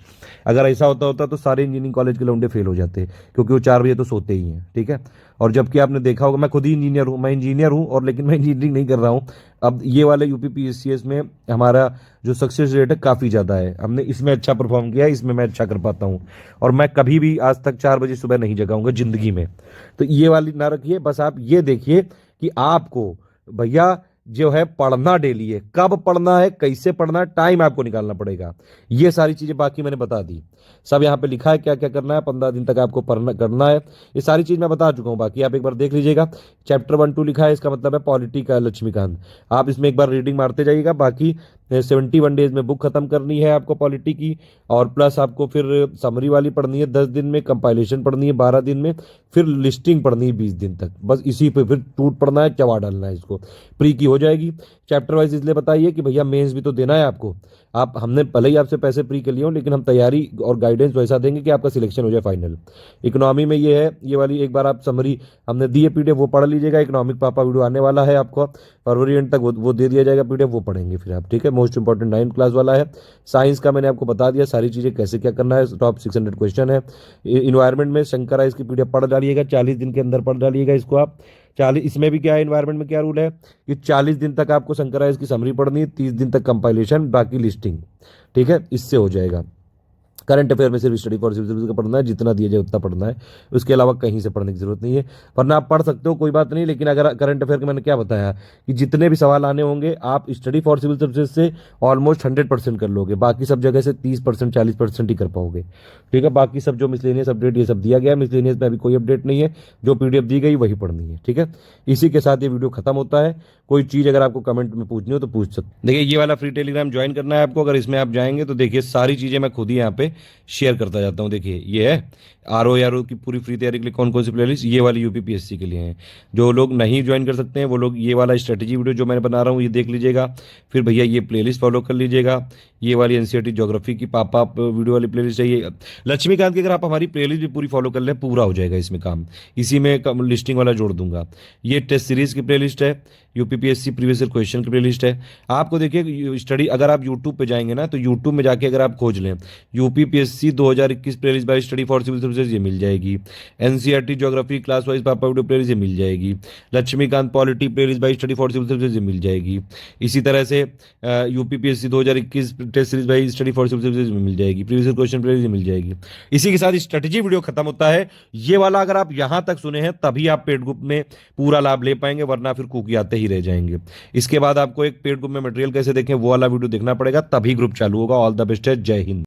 अगर ऐसा होता तो सारे इंजीनियरिंग कॉलेज के लौंडे फेल हो जाते, क्योंकि वो 4 बजे तो सोते ही हैं। ठीक है, और जबकि आपने देखा होगा, मैं खुद ही इंजीनियर हूँ, मैं इंजीनियर हूँ और लेकिन मैं इंजीनियरिंग नहीं कर रहा हूँ। अब ये वाले यूपी पीएससीएस में हमारा जो सक्सेस रेट है काफ़ी ज़्यादा है, हमने इसमें अच्छा परफॉर्म किया है, इसमें मैं अच्छा कर पाता हूँ, और मैं कभी भी आज तक 4 बजे सुबह नहीं जगाऊंगा ज़िंदगी में। तो ये वाली ना रखिए, बस आप ये देखिए कि आपको भैया जो है पढ़ना डेली है, कब पढ़ना है, कैसे पढ़ना है, टाइम आपको निकालना पड़ेगा। ये सारी चीज़ें बाकी मैंने बता दी, सब यहाँ पे लिखा है क्या क्या करना है, 15 दिन तक आपको पढ़ना करना है, ये सारी चीज़ मैं बता चुका हूँ। बाकी आप एक बार देख लीजिएगा, चैप्टर 1-2 लिखा है, इसका मतलब है पॉलिटी का लक्ष्मीकांत, आप इसमें एक बार रीडिंग मारते जाइएगा। बाकी 71 डेज में बुक खत्म करनी है आपको पॉलिटी की, और प्लस आपको फिर समरी वाली पढ़नी है 10 दिन में, कंपाइलेशन पढ़नी है 12 दिन में, फिर लिस्टिंग पढ़नी है 20 दिन तक। बस इसी पे फिर टूट पढ़ना है, चवा डालना है, इसको प्री की हो जाएगी। चैप्टर वाइज इसलिए बताइए कि भैया मेंस भी तो देना है आपको, आप हमने भले ही आपसे पैसे प्री के लिए हो, लेकिन हम तैयारी और गाइडेंस वैसा देंगे कि आपका सिलेक्शन हो जाए फाइनल। इकोनॉमी में ये है, ये वाली एक बार आप समरी हमने दी है पीडीएफ, वो पढ़ लीजिएगा। इकोनॉमिक पापा वीडियो आने वाला है आपको फरवरी एंड तक, वो दे दिया जाएगा पीडीएफ, वो पढ़ेंगे फिर आप। ठीक है, मोस्ट इंपॉर्टेंट 9th क्लास वाला है। साइंस का मैंने आपको बता दिया सारी चीज़ें कैसे क्या करना है, टॉप 600 क्वेश्चन है। इन्वायरमेंट में शंकर इसकी पीडीएफ पढ़ डालिएगा, 40 दिन के अंदर पढ़ डालिएगा इसको आप। 40 इसमें भी क्या है, इन्वायरमेंट में क्या रूल है कि 40 दिन तक आपको शंकराइज की समरी पढ़नी है, 30 दिन तक कंपाइलेशन, बाकी लिस्टिंग। ठीक है, इससे हो जाएगा। करंट अफेयर में सिर्फ स्टडी फॉर सिविल सर्विस का पढ़ना है, जितना दिया जाए उतना पढ़ना है, उसके अलावा कहीं से पढ़ने की जरूरत नहीं है। वरना आप पढ़ सकते हो, कोई बात नहीं, लेकिन अगर करंट अफेयर के मैंने क्या बताया कि जितने भी सवाल आने होंगे आप स्टडी फॉर सिविल सर्विसेज से ऑलमोस्ट 100% कर लोगे, बाकी सब जगह से 30% 40% ही कर पाओगे। ठीक है, बाकी सब जो मिसलेनियस अपडेट ये सब दिया गया है, मिसलेनियस में अभी कोई अपडेट नहीं है, जो पीडीएफ दी गई वही पढ़नी है। ठीक है, इसी के साथ ये वीडियो खत्म होता है। कोई चीज़ अगर आपको कमेंट में पूछनी हो तो पूछ सकते। देखिए, ये वाला फ्री टेलीग्राम ज्वाइन करना है आपको, अगर इसमें आप जाएंगे तो देखिए सारी चीज़ें मैं खुद ही यहाँ पे है शेयर करता जाता हूँ। देखिए ये है RO की पूरी फ्री तैयारी के लिए कौन कौन सी प्लेलिस्ट, ये वाली UPPSC के लिए हैं। जो लोग नहीं ज्वाइन कर सकते हैं वो लोग ये वाला स्ट्रेटजी वीडियो जो मैं बना रहा हूँ ये देख लीजिएगा। फिर भैया ये प्लेलिस्ट फॉलो कर लीजिएगा। ये वाली NCERT ज्योग्राफी की पापा वीडियो वाली प्लेलिस्ट है। ये लक्ष्मीकांत की अगर आप हमारी प्लेलिस्ट भी पूरी फॉलो कर लें पूरा हो जाएगा इसमें काम, इसी में लिस्टिंग वाला जोड़ दूंगा। ये टेस्ट सीरीज की प्लेलिस्ट है, UPPSC प्रीवियस ईयर क्वेश्चन की प्लेलिस्ट है। आपको देखिए स्टडी अगर आप यूट्यूब पे जाएंगे ना तो यूट्यूब में जाके अगर आप खोज लें UPPSC 2021 playlist by study for civil services, ये मिल जाएगी। NCERT ज्योग्राफी क्लास वाइज पापा वीडियो प्लेलिस्ट, ये मिल जाएगी। Laxmikanth polity playlist by study for civil services, ये मिल जाएगी। इसी तरह से UPPSC 2021 test series by study for civil services में मिल जाएगी। प्रीवियस ईयर क्वेश्चन प्लेलिस्ट मिल जाएगी। इसी के साथ स्ट्रेटजी वीडियो खत्म होता है। ये वाला अगर आप यहां तक सुने हैं तभी आप पेड ग्रुप में पूरा लाभ ले पाएंगे, वरना फिर कुकी आते ही रह जाएंगे। इसके बाद आपको एक पेड ग्रुप में मटेरियल कैसे देखें वो वाला वीडियो देखना पड़ेगा, तभी ग्रुप चालू होगा। ऑल द बेस्ट है, जय हिंद।